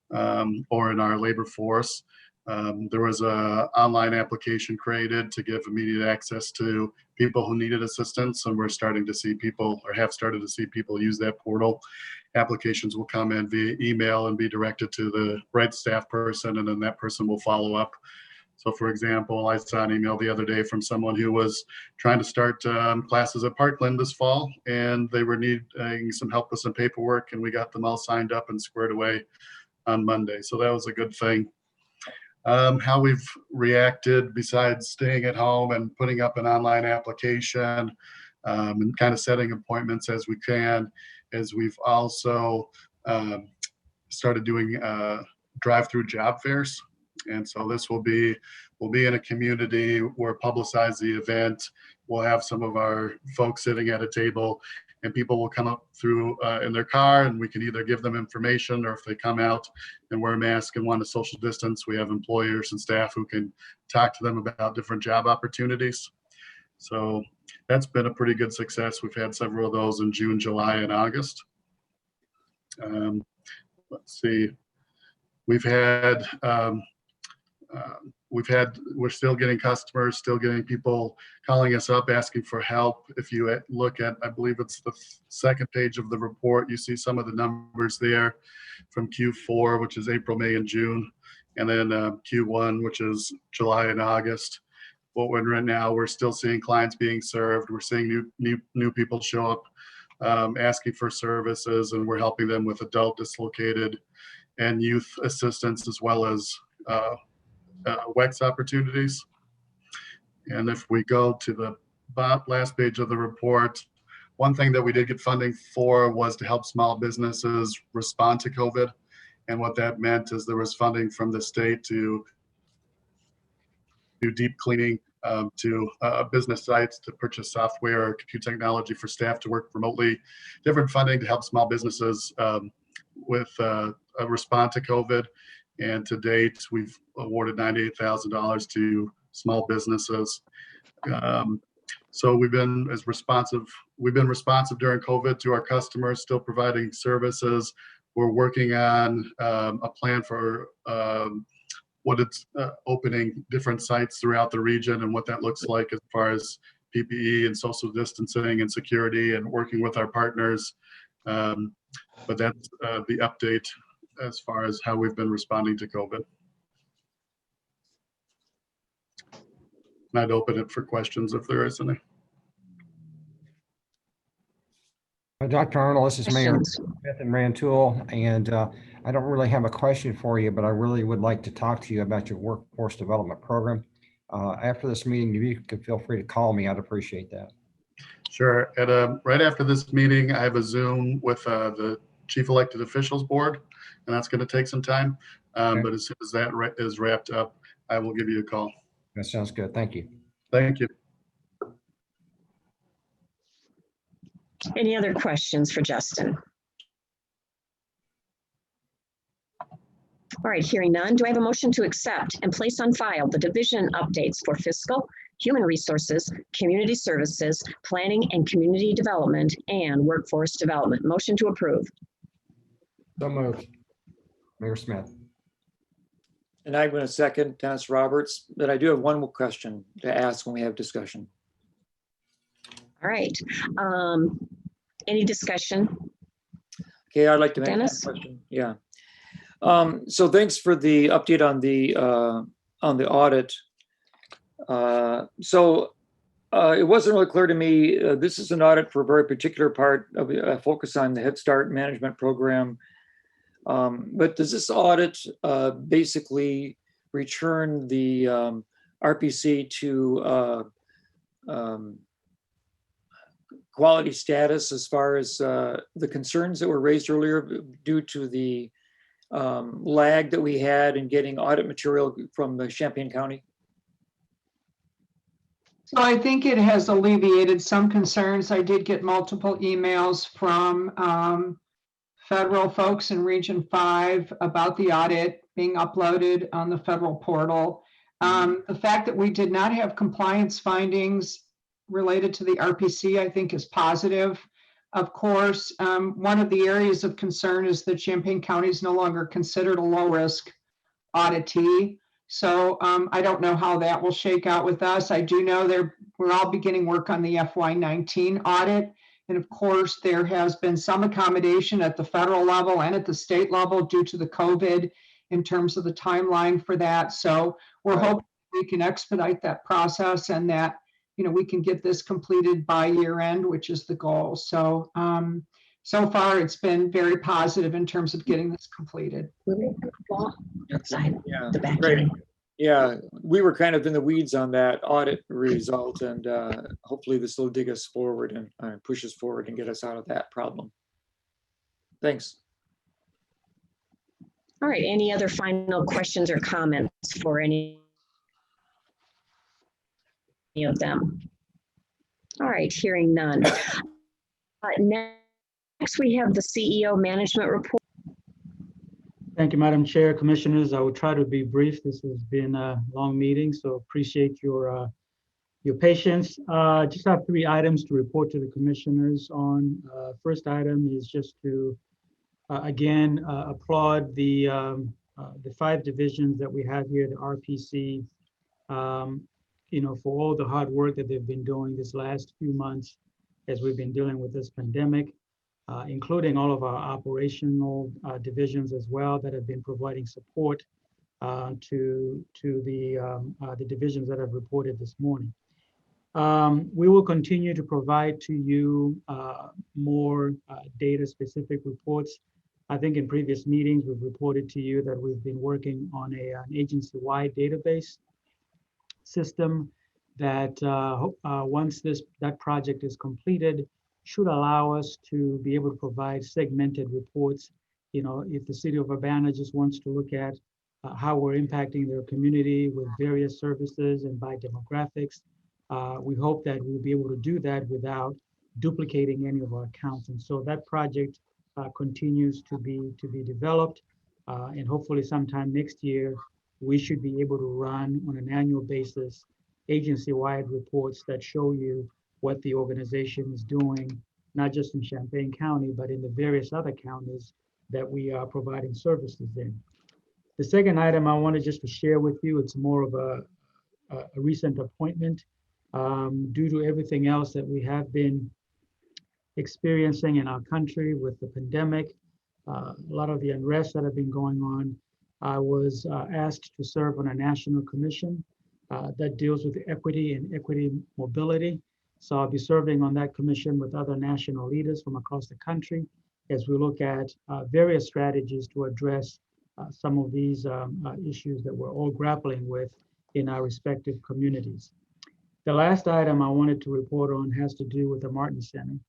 or in our labor force. There was a online application created to give immediate access to people who needed assistance, and we're starting to see people, or have started to see people, use that portal. Applications will come in via email and be directed to the right staff person, and then that person will follow up. So for example, I saw an email the other day from someone who was trying to start classes at Parkland this fall, and they were needing some help with some paperwork, and we got them all signed up and squared away on Monday. So that was a good thing. How we've reacted besides staying at home and putting up an online application and kind of setting appointments as we can, is we've also started doing drive-through job fairs. And so this we'll be in a community where publicize the event. We'll have some of our folks sitting at a table, and people will come up through in their car, and we can either give them information, or if they come out and wear a mask and want a social distance, we have employers and staff who can talk to them about different job opportunities. So that's been a pretty good success. We've had several of those in June, July, and August. Let's see. We're still getting customers, still getting people calling us up, asking for help. If you look at, I believe it's the second page of the report, you see some of the numbers there from Q4, which is April, May, and June, and then Q1, which is July and August. What we're in right now, we're still seeing clients being served. We're seeing new people show up asking for services, and we're helping them with adult dislocated and youth assistance, as well as WEX opportunities. And if we go to the last page of the report, one thing that we did get funding for was to help small businesses respond to COVID. And what that meant is there was funding from the state to do deep cleaning to business sites, to purchase software or computer technology for staff to work remotely, different funding to help small businesses with a respond to COVID. And to date, we've awarded $98,000 to small businesses. So we've been responsive during COVID to our customers, still providing services. We're working on a plan for what it's opening different sites throughout the region and what that looks like as far as PPE and social distancing and security, and working with our partners. But that's the update as far as how we've been responding to COVID. And I'd open it for questions if there is any. Dr. Arnold, this is Mayor Smith in Rantoul, and I don't really have a question for you, but I really would like to talk to you about your workforce development program. After this meeting, if you could feel free to call me, I'd appreciate that. Sure. Right after this meeting, I have a Zoom with the Chief Elected Officials Board, and that's going to take some time. Okay. But as soon as that is wrapped up, I will give you a call. That sounds good. Thank you. Thank you. Any other questions for Justin? All right, hearing none, do I have a motion to accept and place on file the division updates for fiscal, human resources, community services, planning and community development, and workforce development? Motion to approve. So moved. Mayor Smith. And I'm going to second Dennis Roberts, but I do have one more question to ask when we have discussion. All right. Any discussion? Okay, I'd like to make Dennis? that question. Yeah. So thanks for the update on the audit. It wasn't really clear to me. This is an audit for a very particular part of focus on the Head Start management program. But does this audit basically return the RPC to quality status as far as the concerns that were raised earlier due to the lag that we had in getting audit material from the Champaign County? So I think it has alleviated some concerns. I did get multiple emails from federal folks in Region 5 about the audit being uploaded on the federal portal. The fact that we did not have compliance findings related to the RPC, I think, is positive. Of course, one of the areas of concern is that Champaign County is no longer considered a low-risk auditee. So I don't know how that will shake out with us. I do know we're all beginning work on the FY19 audit. And of course, there has been some accommodation at the federal level and at the state level due to the COVID in terms of the timeline for that. So we're hoping we can expedite that process and that, you know, we can get this completed by year end, which is the goal. So so far, it's been very positive in terms of getting this completed. Outside Yeah, the backyard. great. Yeah, we were kind of in the weeds on that audit result, and hopefully this will dig us forward and push us forward and get us out of that problem. Thanks. All right, any other final questions or comments for any of them? All right, hearing none. Next, we have the CEO management report. Thank you, Madam Chair, Commissioners. I will try to be brief. This has been a long meeting, so appreciate your patience. Just have 3 items to report to the Commissioners on. First item is just to again applaud the 5 divisions that we have here at the RPC. You know, for all the hard work that they've been doing this last few months as we've been dealing with this pandemic. Including all of our operational divisions as well that have been providing support to the divisions that have reported this morning. We will continue to provide to you more data-specific reports. I think in previous meetings, we've reported to you that we've been working on an agency-wide database system that once that project is completed, should allow us to be able to provide segmented reports. You know, if the city of Urbana just wants to look at how we're impacting their community with various services and by demographics, we hope that we'll be able to do that without duplicating any of our accounts. And so that project continues to be developed, and hopefully sometime next year, we should be able to run on an annual basis agency-wide reports that show you what the organization is doing, not just in Champaign County, but in the various other counties that we are providing services in. The second item I wanted just to share with you, it's more of a recent appointment. Due to everything else that we have been experiencing in our country with the pandemic, a lot of the unrest that have been going on, I was asked to serve on a national commission that deals with equity and equity mobility. So I'll be serving on that commission with other national leaders from across the country as we look at various strategies to address some of these issues that we're all grappling with in our respective communities. The last item I wanted to report on has to do with the Martin Center.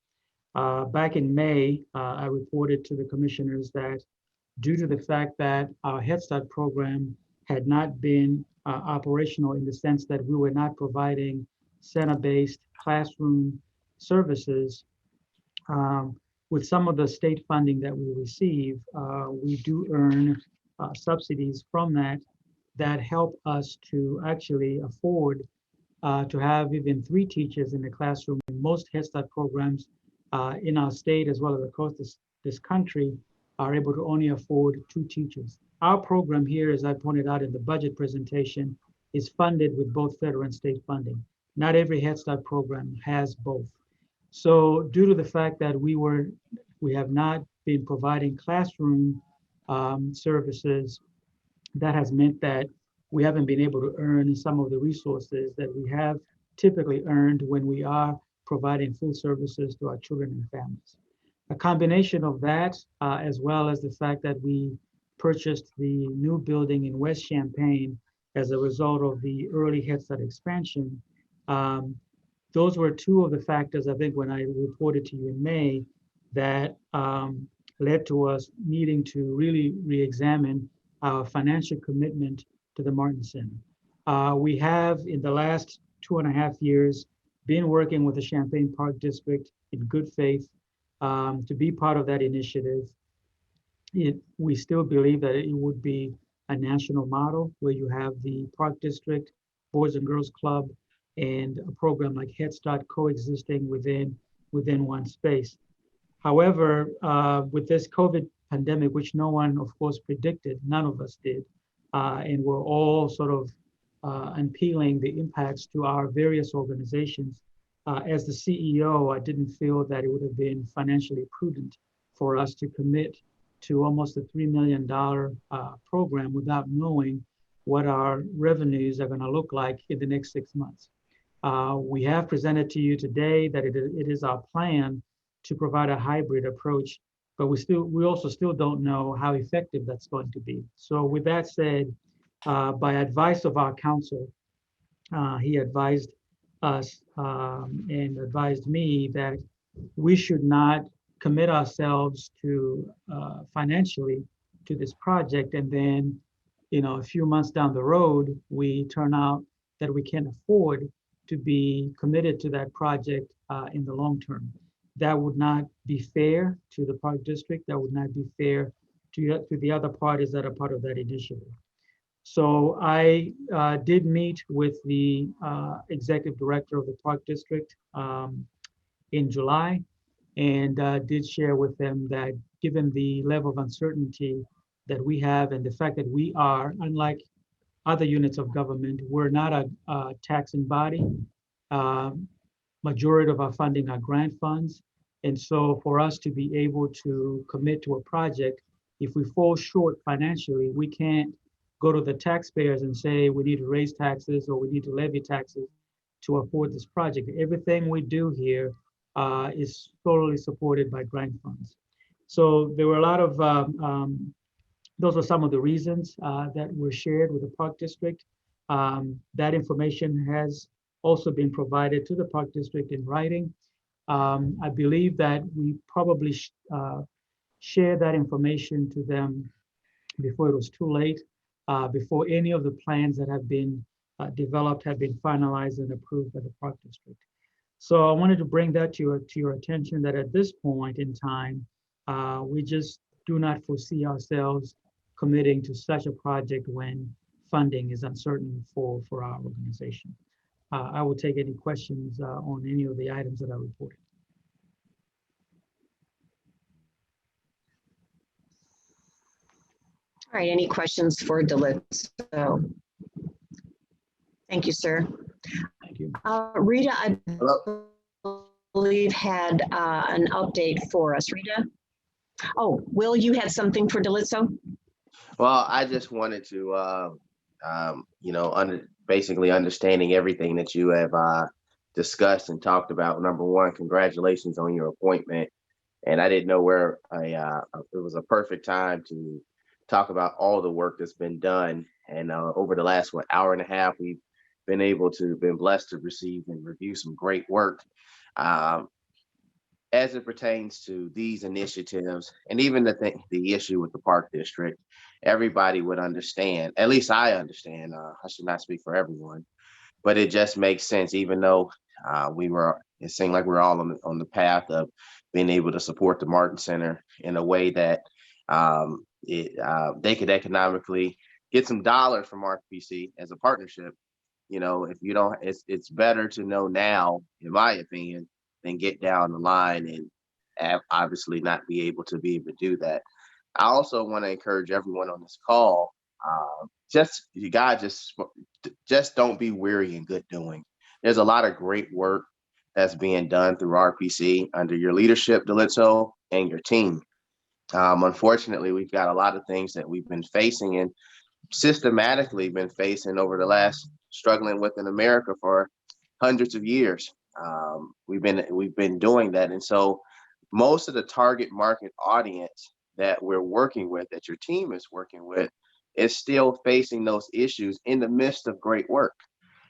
Back in May, I reported to the commissioners that due to the fact that our Head Start program had not been operational in the sense that we were not providing center-based classroom services, with some of the state funding that we receive, we do earn subsidies from that help us to actually afford to have even 3 teachers in the classroom. Most Head Start programs in our state as well as across this country are able to only afford 2 teachers. Our program here, as I pointed out in the budget presentation, is funded with both federal and state funding. Not every Head Start program has both. So due to the fact that we have not been providing classroom services, that has meant that we haven't been able to earn some of the resources that we have typically earned when we are providing full services to our children and families. A combination of that, as well as the fact that we purchased the new building in West Champaign as a result of the early Head Start expansion, those were 2 of the factors, I think, when I reported to you in May, that led to us needing to really re-examine our financial commitment to the Martin Center. We have, in the last 2.5 years, been working with the Champaign Park District in good faith to be part of that initiative. We still believe that it would be a national model where you have the Park District, Boys and Girls Club, and a program like Head Start coexisting within one space. However, with this COVID pandemic, which no one, of course, predicted, none of us did, and we're all sort of unpeeling the impacts to our various organizations. As the CEO, I didn't feel that it would have been financially prudent for us to commit to almost a $3 million program without knowing what our revenues are going to look like in the next 6 months. We have presented to you today that it is our plan to provide a hybrid approach, but we also still don't know how effective that's going to be. So with that said, by advice of our counsel, he advised us and advised me that we should not commit ourselves to financially to this project, and then, a few months down the road, we turn out that we can't afford to be committed to that project in the long term. That would not be fair to the park district. That would not be fair to the other parties that are part of that initiative. So I did meet with the executive director of the park district in July, and did share with them that given the level of uncertainty that we have and the fact that we are, unlike other units of government, we're not a taxing body. Majority of our funding are grant funds. And so for us to be able to commit to a project, if we fall short financially, we can't go to the taxpayers and say we need to raise taxes or we need to levy taxes to afford this project. Everything we do here is totally supported by grant funds. So there were a lot of, those are some of the reasons that were shared with the park district. That information has also been provided to the park district in writing. I believe that we probably shared that information to them before it was too late, before any of the plans that have been developed have been finalized and approved by the park district. So I wanted to bring that to your attention, that at this point in time, we just do not foresee ourselves committing to such a project when funding is uncertain for our organization. I will take any questions on any of the items that I reported. All right, any questions for Delitto? Thank you, sir. Thank you. Rita, I believe had an update for us. Rita? Oh, Will, you had something for Delitto? Well, I just wanted to, basically understanding everything that you have discussed and talked about. Number one, congratulations on your appointment. And I didn't know where it was a perfect time to talk about all the work that's been done. And over the last hour and a half, we've been blessed to receive and review some great work as it pertains to these initiatives, and even the issue with the park district. Everybody would understand, at least I understand. I should not speak for everyone, but it just makes sense. Even though it seemed like we're all on the path of being able to support the Martin Center in a way that they could economically get some dollars from RPC as a partnership. If you don't, it's better to know now, in my opinion, than get down the line and obviously not be able to do that. I also want to encourage everyone on this call, just don't be weary in good doing. There's a lot of great work that's being done through RPC under your leadership, Delitto, and your team. Unfortunately, we've got a lot of things that we've been facing and systematically been facing over the last struggling with in America for hundreds of years. We've been doing that. And so most of the target market audience that we're working with, that your team is working with, is still facing those issues in the midst of great work.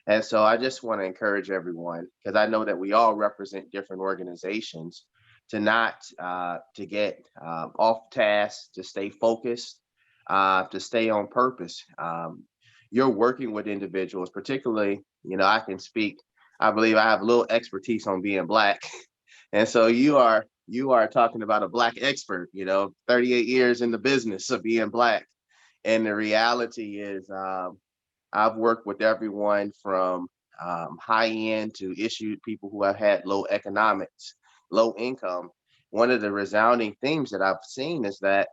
And so I just want to encourage everyone, because I know that we all represent different organizations, to not to get off task, to stay focused, to stay on purpose. You're working with individuals, particularly, I can speak, I believe I have a little expertise on being Black. And so you are talking about a Black expert, 38 years in the business of being Black. And the reality is I've worked with everyone from high end to issued people who have had low economics, low income. One of the resounding themes that I've seen is that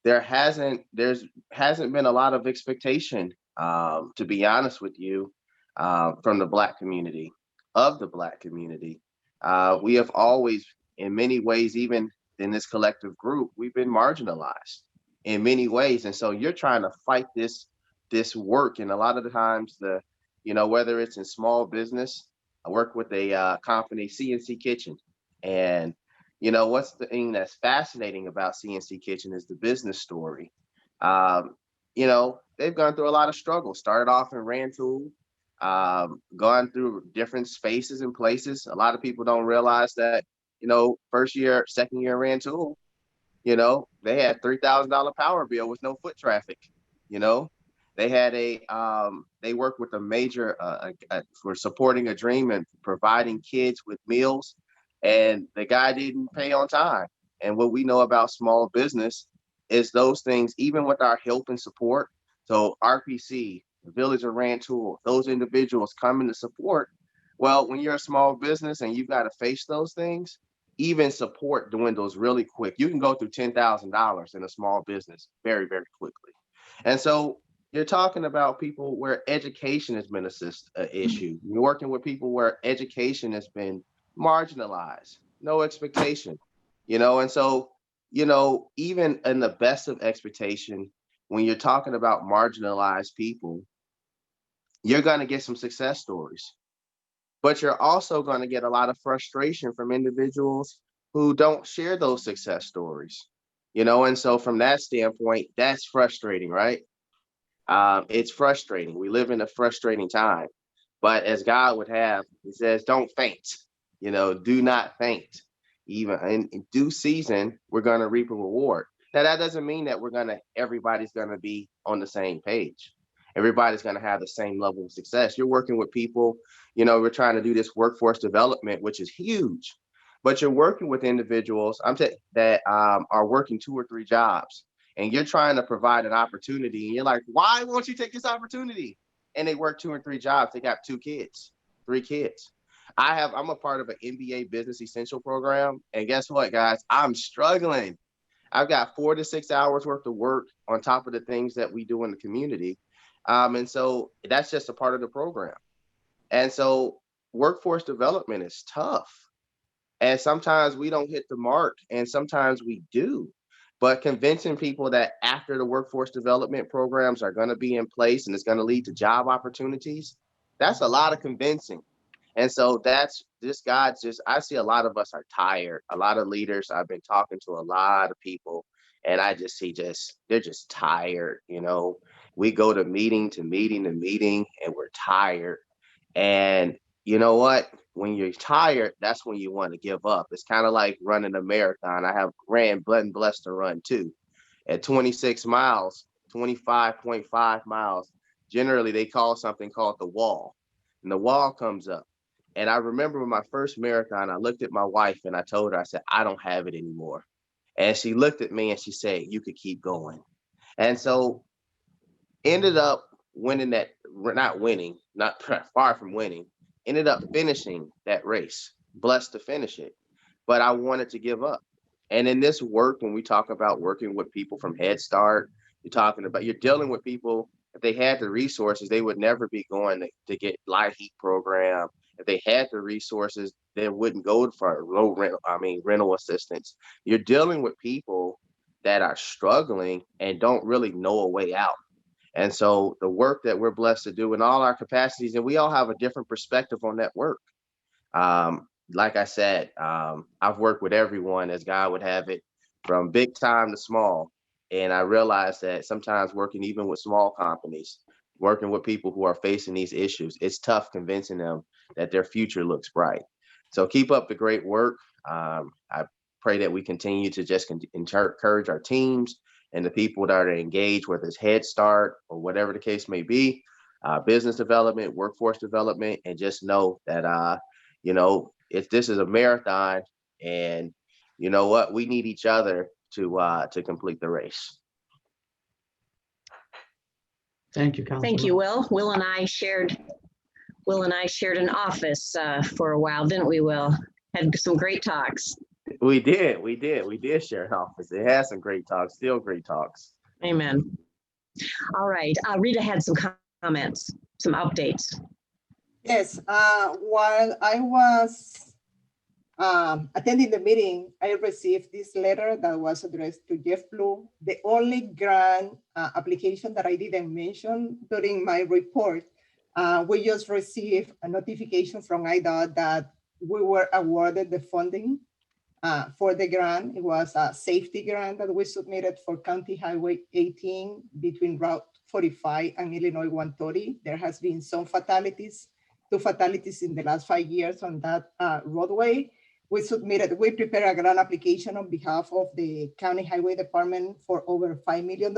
there hasn't been a lot of expectation, to be honest with you, from the Black community, of the Black community. We have always, in many ways, even in this collective group, we've been marginalized in many ways. And so you're trying to fight this work. And a lot of the times, whether it's in small business, I work with a company, CNC Kitchen. And what's the thing that's fascinating about CNC Kitchen is the business story. They've gone through a lot of struggles, started off in Rantoul, gone through different spaces and places. A lot of people don't realize that, first year, second year in Rantoul, they had $3,000 power bill with no foot traffic. They had they worked with a major for supporting a dream and providing kids with meals, and the guy didn't pay on time. And what we know about small business is those things, even with our help and support. So RPC, the Village of Rantoul, those individuals coming to support. Well, when you're a small business and you've got to face those things, even support dwindles really quick. You can go through $10,000 in a small business very, very quickly. And so you're talking about people where education has been an issue. You're working with people where education has been marginalized, no expectation, and so, even in the best of expectation, when you're talking about marginalized people, you're going to get some success stories, but you're also going to get a lot of frustration from individuals who don't share those success stories, and so from that standpoint, that's frustrating, right? It's frustrating. We live in a frustrating time, but as God would have, he says, don't faint, do not faint. Even in due season, we're going to reap a reward. Now, that doesn't mean that everybody's going to be on the same page. Everybody's going to have the same level of success. You're working with people, we're trying to do this workforce development, which is huge, but you're working with individuals that are working 2 or 3 jobs, and you're trying to provide an opportunity, and you're like, why won't you take this opportunity? And they work 2 or 3 jobs. They got 2 kids, 3 kids. I'm a part of an MBA Business Essential program. And guess what, guys? I'm struggling. I've got 4 to 6 hours worth of work on top of the things that we do in the community. And so that's just a part of the program. And so workforce development is tough. And sometimes we don't hit the mark, and sometimes we do. But convincing people that after the workforce development programs are going to be in place and it's going to lead to job opportunities, that's a lot of convincing. And so that's just I see a lot of us are tired. A lot of leaders, I've been talking to a lot of people, and I just see they're just tired. We go to meeting to meeting to meeting, and we're tired. And you know what? When you're tired, that's when you want to give up. It's kind of like running a marathon. I have been blessed to run too. At 26 miles, 25.5 miles, generally they call something called the wall. And the wall comes up. And I remember my first marathon, I looked at my wife and I told her, I said, I don't have it anymore. And she looked at me and she said, you could keep going. And so ended up not far from winning, ended up finishing that race, blessed to finish it. But I wanted to give up. And in this work, when we talk about working with people from Head Start, you're dealing with people, if they had the resources, they would never be going to get light heat program. If they had the resources, they wouldn't go for rental assistance. You're dealing with people that are struggling and don't really know a way out. And so the work that we're blessed to do in all our capacities, and we all have a different perspective on that work. Like I said, I've worked with everyone as God would have it, from big time to small. And I realized that sometimes working even with small companies, working with people who are facing these issues, it's tough convincing them that their future looks bright. So keep up the great work. I pray that we continue to just encourage our teams and the people that are engaged, whether it's Head Start or whatever the case may be, business development, workforce development, and just know that, this is a marathon, and you know what, we need each other to complete the race. Thank you, Councilman. Thank you, Will. Will and I shared an office for a while, didn't we, Will? Had some great talks. We did share an office. It had some great talks, still great talks. Amen. All right, Rita had some comments, some updates. Yes, while I was attending the meeting, I received this letter that was addressed to Jeff Blue. The only grant application that I didn't mention during my report, we just received a notification from IDOT that we were awarded the funding for the grant. It was a safety grant that we submitted for County Highway 18 between Route 45 and Illinois 130. There has been some fatalities, 2 fatalities in the last 5 years on that roadway. We prepared a grant application on behalf of the County Highway Department for over $5 million,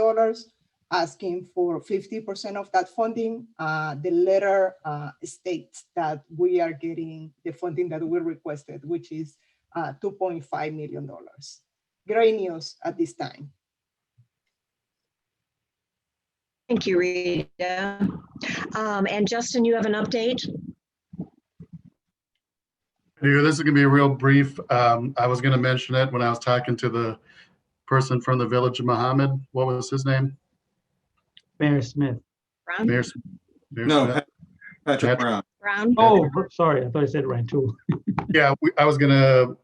asking for 50% of that funding. The letter states that we are getting the funding that we requested, which is $2.5 million. Great news at this time. Thank you, Rita. And Justin, you have an update? This is gonna be real brief. I was gonna mention it when I was talking to the person from the Village of Muhammad. What was his name? Mayor Smith. Brown? Mayor No, Smith? Patrick Brown. Brown? Oh, sorry, I thought I said Rantoul. Yeah, I was gonna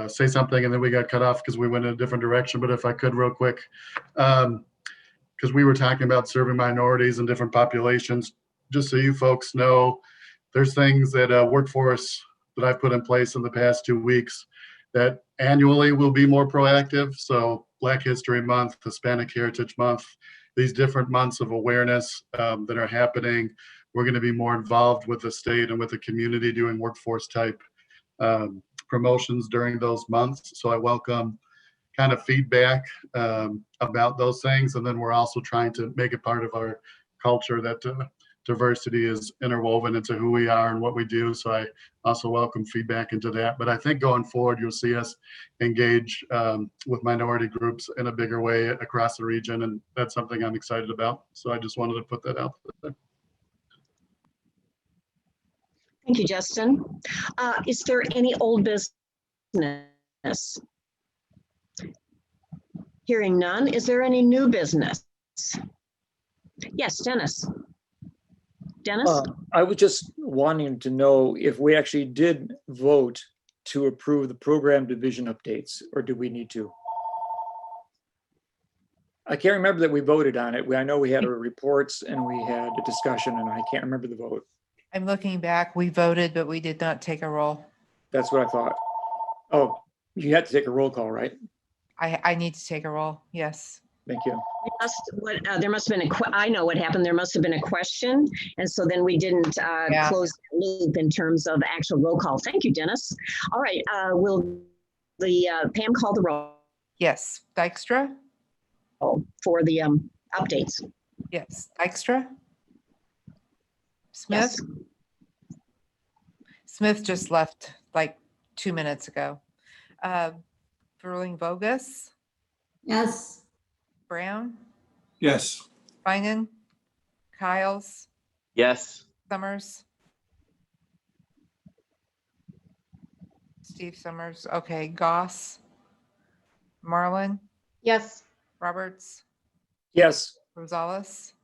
say something and then we got cut off because we went in a different direction, but if I could real quick. Because we were talking about serving minorities and different populations. Just so you folks know, there's things that workforce that I've put in place in the past 2 weeks that annually will be more proactive. So Black History Month, Hispanic Heritage Month, these different months of awareness that are happening. We're going to be more involved with the state and with the community doing workforce type promotions during those months. So I welcome kind of feedback about those things. And then we're also trying to make it part of our culture that diversity is interwoven into who we are and what we do. So I also welcome feedback into that. But I think going forward, you'll see us engage with minority groups in a bigger way across the region. And that's something I'm excited about. So I just wanted to put that out there. Thank you, Justin. Is there any old business? Hearing none, is there any new business? Yes, Dennis. Dennis? I was just wanting to know if we actually did vote to approve the program division updates, or do we need to? I can't remember that we voted on it. I know we had our reports and we had a discussion, and I can't remember the vote. I'm looking back. We voted, but we did not take a roll. That's what I thought. Oh, you had to take a roll call, right? I need to take a roll. Yes. Thank you. There must have been I know what happened. There must have been a question. And so then we didn't close the loop in terms of actual roll call. Thank you, Dennis. All right. Will Pam call the roll? Yes. Dykstra? For the updates. Yes. Dykstra? Smith? Yes. Smith just left like 2 minutes ago. Verling-Vogus? Yes. Brown? Yes. Feinen? Kyles? Yes. Summers? Steve Summers. Okay. Goss? Marlin? Yes. Roberts? Yes. Rosales?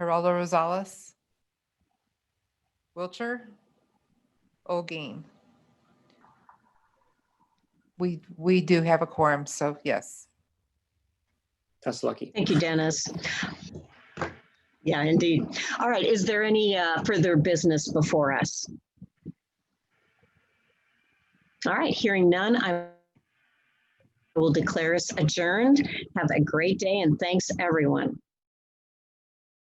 Geraldo Rosales? Wilcher? Olguin? We do have a quorum, so yes. That's lucky. Thank you, Dennis. Yeah, indeed. All right. Is there any further business before us? All right. Hearing none, I will declare us adjourned. Have a great day and thanks, everyone.